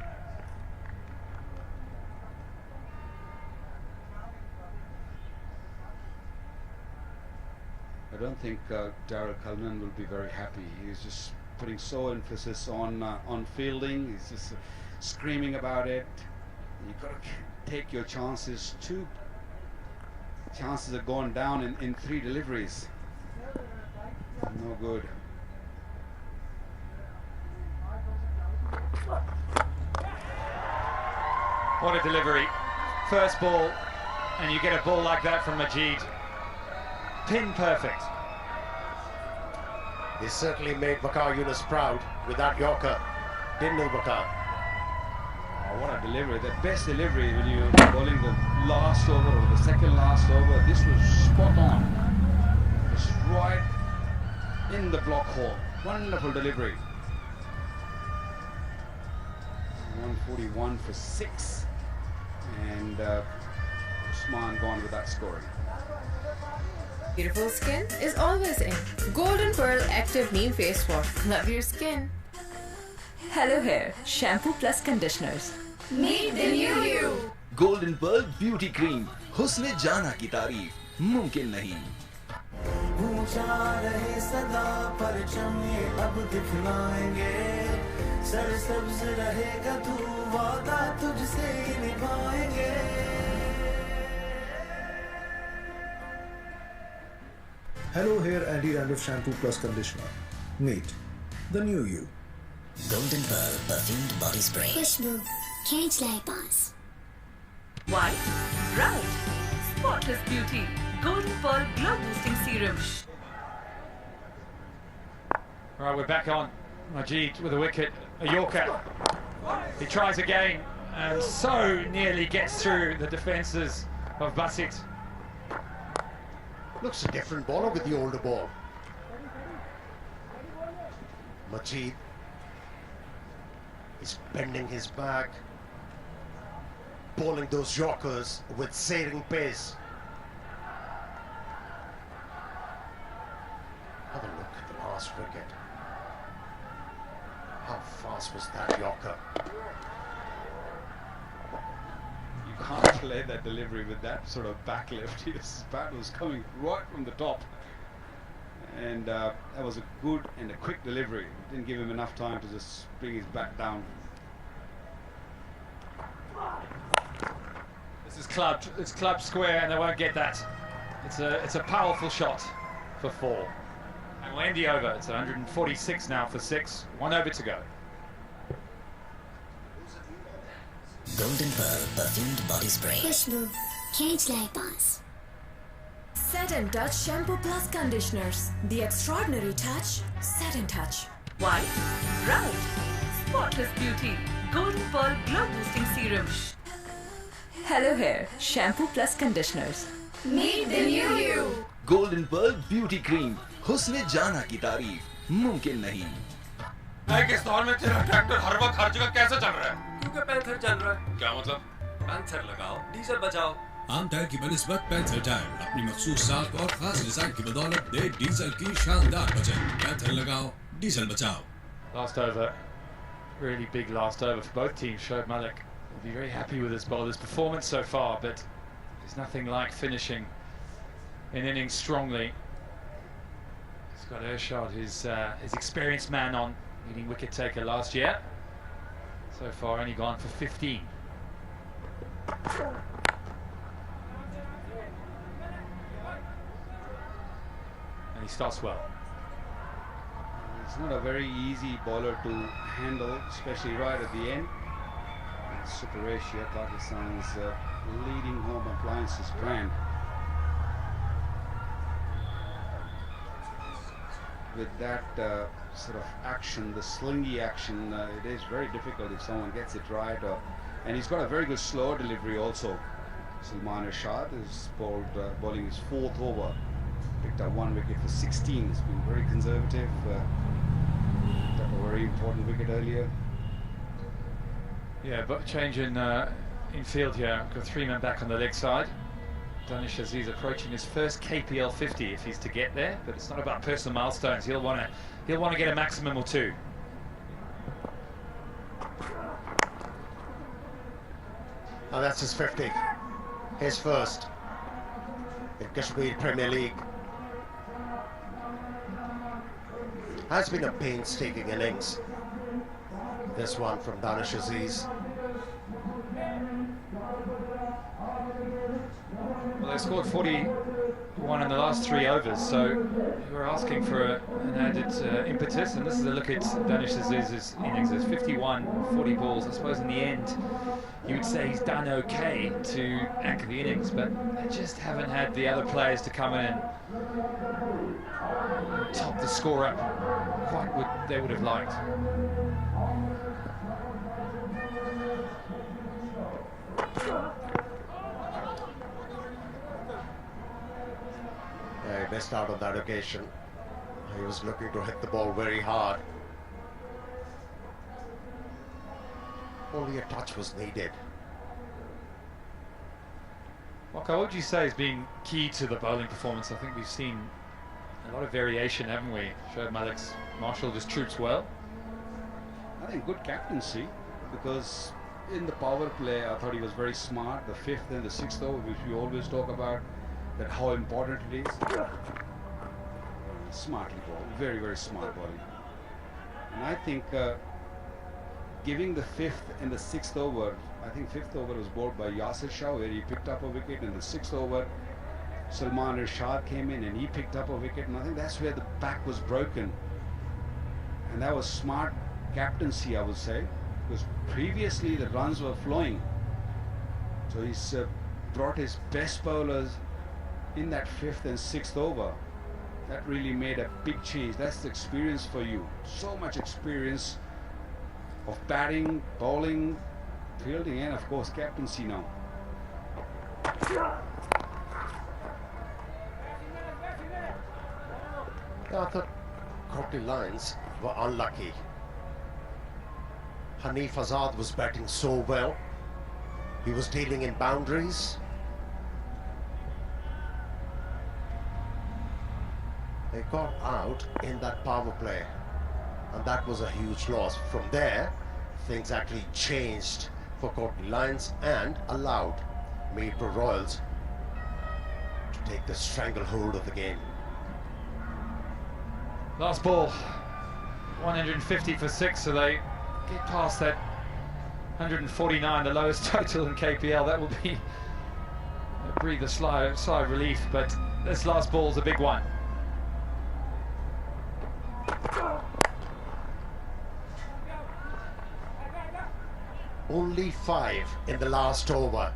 I don't think Darryl Cullinan will be very happy. He's just putting so emphasis on fielding. He's just screaming about it. You've got to take your chances. 2 chances are gone down in 3 deliveries. No good. What a delivery. First ball, and you get a ball like that from Majid. Pin perfect. He certainly made Waqar Yunus proud with that Yorker, didn't he, Waqar? Oh, what a delivery. The best delivery when you're bowling the last over or the second last over. This was spot on. It's right in the block hole. Wonderful delivery. 141 for 6. And Usman gone with that scoring. Beautiful skin is always in. Golden Pearl Active Neem Face Wash. Love your skin. Hello Hair Shampoo Plus Conditioners. Meet the new you. Golden Pearl Beauty Cream. हुस्न जाना की तारीफ मुमकिन नहीं. ऊंचा रहे सदा परचम ये अब दिखलाएंगे. सरसब्ज रहेगा तू वादा तुझसे निभाएंगे. Hello Hair Anti-Dandruff Shampoo Plus Conditioner. Meet the new you. Golden Pearl Perfumed Body Spray. Khushbu, Cage Light Bars. White, bright, spotless beauty. Golden Pearl Glow Boosting Serum. All right, we're back on. Majid with a wicket, a Yorker. He tries again and so nearly gets through the defences of Basit. Looks a different bowler with the older ball. Majid is bending his back, bowling those Yorkers with sailing pace. Have a look at the last wicket. How fast was that Yorker? You can't play that delivery with that sort of back lift. His bat was coming right from the top. And that was a good and a quick delivery. Didn't give him enough time to just bring his bat down. This is clubbed. It's clubbed square, and they won't get that. It's a powerful shot for 4. And we'll end the over. It's 146 now for 6. 1 over to go. Golden Pearl Perfumed Body Spray. Khushbu, can't like boss. Set and Touch Shampoo Plus Conditioners. The extraordinary touch. Set and Touch. White, bright, spotless beauty. Golden Pearl Glow Boosting Serum. Hello Hair Shampoo Plus Conditioners. Meet the new you. Golden Pearl Beauty Cream. हुस्न जाना की तारीफ मुमकिन नहीं। इस दौर में तेरा ट्रैक्टर हर वक्त हर जगह कैसे चल रहा है? क्योंकि पैंथर चल रहा है। क्या मतलब? पैंथर लगाओ, डीजल बचाओ। आम टायर की बनिस्बत पैंथर टायर अपनी मखसूस साख और खास डिजाइन की बदौलत दे डीजल की शानदार बचत। पैंथर लगाओ, डीजल बचाओ। Last over, really big last over for both teams. Shoaib Malik will be very happy with his bowler's performance so far, but there's nothing like finishing an innings strongly. He's got Ershad, his experienced man on, leading wicket taker last year. So far only gone for 15. And he starts well. He's not a very easy bowler to handle, especially right at the end. Super Asia, Pakistan's leading home appliances brand. With that sort of action, the slingy action, it is very difficult if someone gets it right. And he's got a very good slow delivery also. Salman Irshad is bowling his 4th over. Picked up 1 wicket for 16. He's been very conservative. Picked up a very important wicket earlier. Yeah, but change in field here. Got 3 men back on the leg side. Danish Aziz approaching his first KPL 50 if he's to get there, but it's not about personal milestones. He'll want to get a maximum or 2. And that's his 50. His first in Kashmir Premier League. Has been a painstaking innings. This one from Danish Aziz. Well, they scored 41 in the last 3 overs, so you were asking for an added impetus, and this is a look at Danish Aziz's innings. There's 51, 40 balls. I suppose in the end, you would say he's done okay to anchor the innings, but they just haven't had the other players to come in and top the score up quite what they would have liked. Yeah, he missed out on that occasion. He was looking to hit the ball very hard. Only a touch was needed. Waka, what would you say has been key to the bowling performance? I think we've seen a lot of variation, haven't we? Shoaib Malik's Marshall just troops well. I think good captaincy, because in the power play I thought he was very smart. The 5th and the 6th over, which we always talk about, that how important it is. Smartly bowled, very, very smart bowling. And I think giving the 5th and the 6th over, I think 5th over was bowled by Yasir Shah, where he picked up a wicket, and the 6th over Salman Irshad came in and he picked up a wicket, and I think that's where the back was broken. And that was smart captaincy, I would say, because previously the runs were flowing. So he's brought his best bowlers in that 5th and 6th over. That really made a big change. That's the experience for you. So much experience of batting, bowling, fielding, and of course captaincy now. I thought Kotli Lions were unlucky. Hanif Azad was batting so well. He was dealing in boundaries. They got out in that power play, and that was a huge loss. From there, things actually changed for Kotli Lions and allowed Mirpur Royals to take the stranglehold of the game. Last ball, 150 for 6, so they get past that 149, the lowest total in KPL. That will be breathe a sigh of relief, but this last ball's a big one. Only 5 in the last over.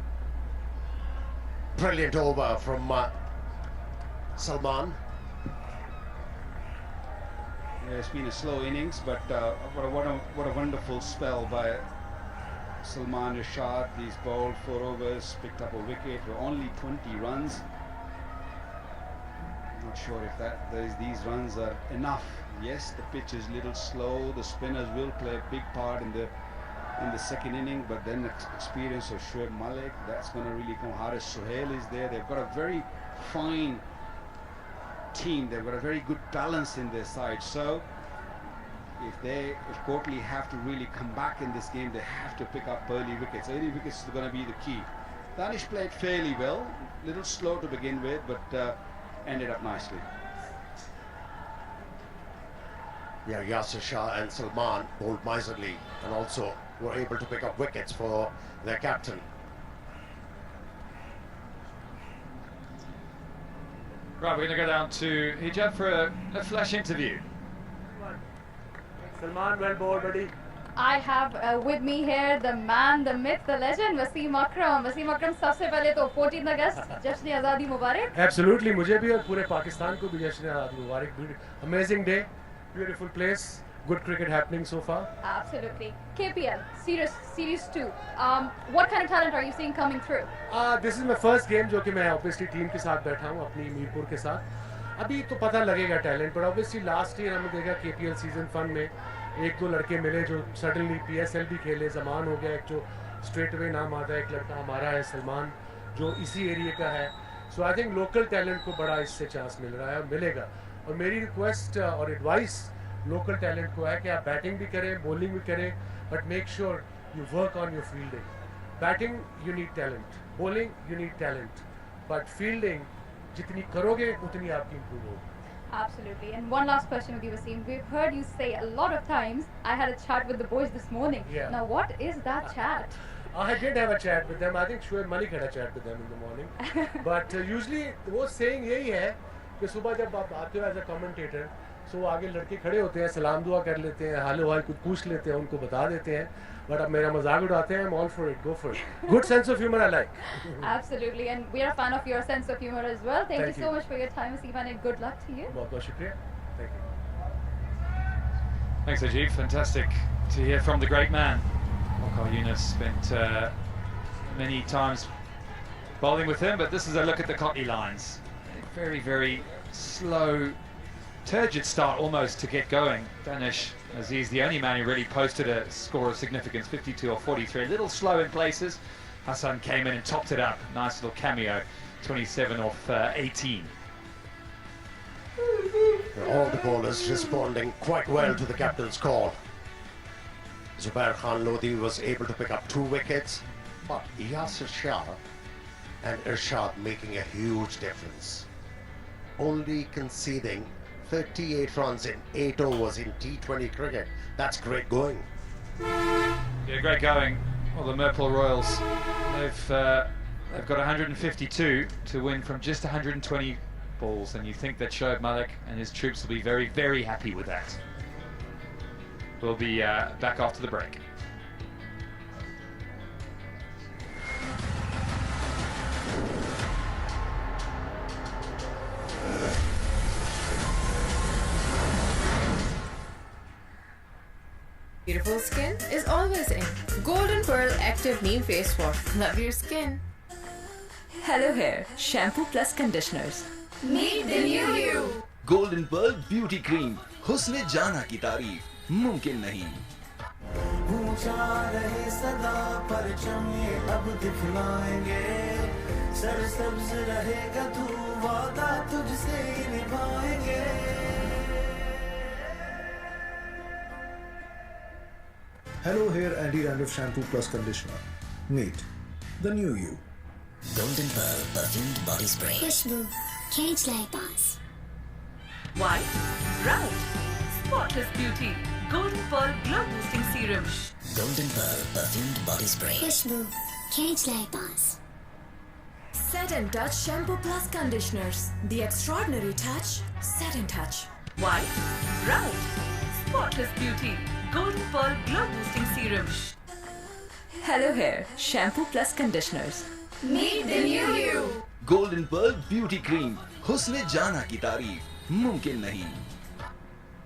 Brilliant over from Salman. Yeah, it's been a slow innings, but what a wonderful spell by Salman Irshad. He's bowled 4 overs, picked up a wicket for only 20 runs. Not sure if these runs are enough. Yes, the pitch is a little slow. The spinners will play a big part in the second inning, but then the experience of Shoaib Malik, that's going to really come. Haris Sohail is there. They've got a very fine team. They've got a very good balance in their side. So if Kotli have to really come back in this game, they have to pick up early wickets. Early wickets is going to be the key. Danish played fairly well, little slow to begin with, but ended up nicely. Yeah, Yasir Shah and Salman bowled miserly and also were able to pick up wickets for their captain. Right, we're going to go down to Hijab for a flash interview. Salman, well bowled, buddy. I have with me here the man, the myth, the legend, Wasim Akram. Wasim Akram, सबसे पहले तो 14 अगस्त जश्न आज़ादी मुबारक. Absolutely, मुझे भी और पूरे पाकिस्तान को भी जश्न आज़ादी मुबारक. Amazing day, beautiful place, good cricket happening so far. Absolutely. KPL Series 2. What kind of talent are you seeing coming through? This is my first game जो कि मैं obviously team के साथ बैठा हूँ अपनी मीरपुर के साथ. अभी तो पता लगेगा talent, but obviously last year हमने देखा KPL season fun में एक दो लड़के मिले जो सडनली PSL भी खेले. जमान हो गया एक जो स्ट्रेट अवे नाम आता है, एक लड़का हमारा है सलमान जो इसी एरिया का है. सो आई थिंक लोकल टैलेंट को बड़ा इससे चांस मिल रहा है और मिलेगा. और मेरी रिक्वेस्ट और एडवाइस लोकल टैलेंट को है कि आप बैटिंग भी करें, बॉलिंग भी करें, but make sure you work on your fielding. Batting you need talent, bowling you need talent, but fielding जितनी करोगे उतनी आपकी इंप्रूव होगी. Absolutely. And one last question with you, Wasim. We've heard you say a lot of times, I had a chat with the boys this morning. Yeah. Now, what is that chat? I did have a chat with them. I think Shoaib Malik had a chat with them in the morning. But usually, वो saying यही है कि सुबह जब आप आते हो as a commentator, so आगे लड़के खड़े होते हैं, सलाम दुआ कर लेते हैं, हालो हाल कुछ पूछ लेते हैं, उनको बता देते हैं. But अब मेरा मजाक उड़ाते हैं, I'm all for it, go for it. Good sense of humor I like. Absolutely, and we are a fan of your sense of humor as well. Thank you so much for your time, Wasim, and good luck to you. बहुत बहुत शुक्रिया. Thank you. Thanks, Ajib. Fantastic to hear from the great man. Wakar Yunus spent many times bowling with him, but this is a look at the Kotli lines. A very, very slow, turgid start almost to get going. Danish Aziz, the only man who really posted a score of significance, 52 or 43. A little slow in places. Hassan came in and topped it up. Nice little cameo, 27 off 18. All the bowlers responding quite well to the captain's call. Zubair Khan Lodi was able to pick up 2 wickets, but Yasir Shah and Irshad making a huge difference. Only conceding 38 runs in 8 overs in T20 cricket. That's great going. Yeah, great going. Well, the Mirpur Royals, they've got 152 to win from just 120 balls, and you think that Shoaib Malik and his troops will be very, very happy with that. We'll be back after the break. Beautiful skin is always in. Golden Pearl Active Neem Face Wash. Love your skin. Hello Hair Shampoo Plus Conditioners. Meet the new you. Golden Pearl Beauty Cream. हुस्न जाना की तारीफ मुमकिन नहीं. ऊंचा रहे सदा परचम ये अब दिखलाएंगे. सरसब्ज रहेगा तू वादा तुझसे निभाएंगे. Hello Hair Anti-Dandruff Shampoo Plus Conditioner. Meet the new you. Golden Pearl Perfumed Body Spray. Khushbu, Cage Light Bars. White, bright, spotless beauty. Golden Pearl Glow Boosting Serum. Golden Pearl Perfumed Body Spray. Khushbu, Cage Light Bars. Set and Touch Shampoo Plus Conditioners. The extraordinary touch. Set and Touch. White, bright, spotless beauty. Golden Pearl Glow Boosting Serum. Hello Hair Shampoo Plus Conditioners. Meet the new you. Golden Pearl beauty cream, हुस्न जाना की तारीफ मुमकिन नहीं।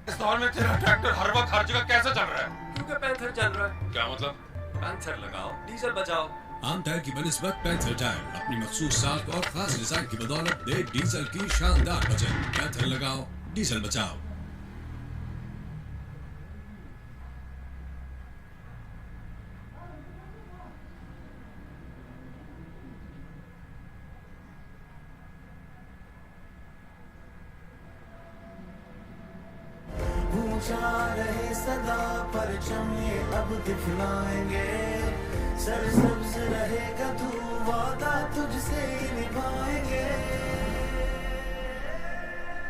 इस दौर में तेरा ट्रैक्टर हर वक्त हर जगह कैसे चल रहा है? क्योंकि पैंथर चल रहा है। क्या मतलब? पैंथर लगाओ, डीजल बचाओ। आम टायर की बनिस्बत पैंथर टायर अपनी मखसूस साख और खास डिजाइन की बदौलत दे डीजल की शानदार बचत। पैंथर लगाओ, डीजल बचाओ। पूछा रहे सदा परचम ये अब दिखलाएंगे, सरसब्ज रहेगा तू वादा तुझसे निभाएंगे।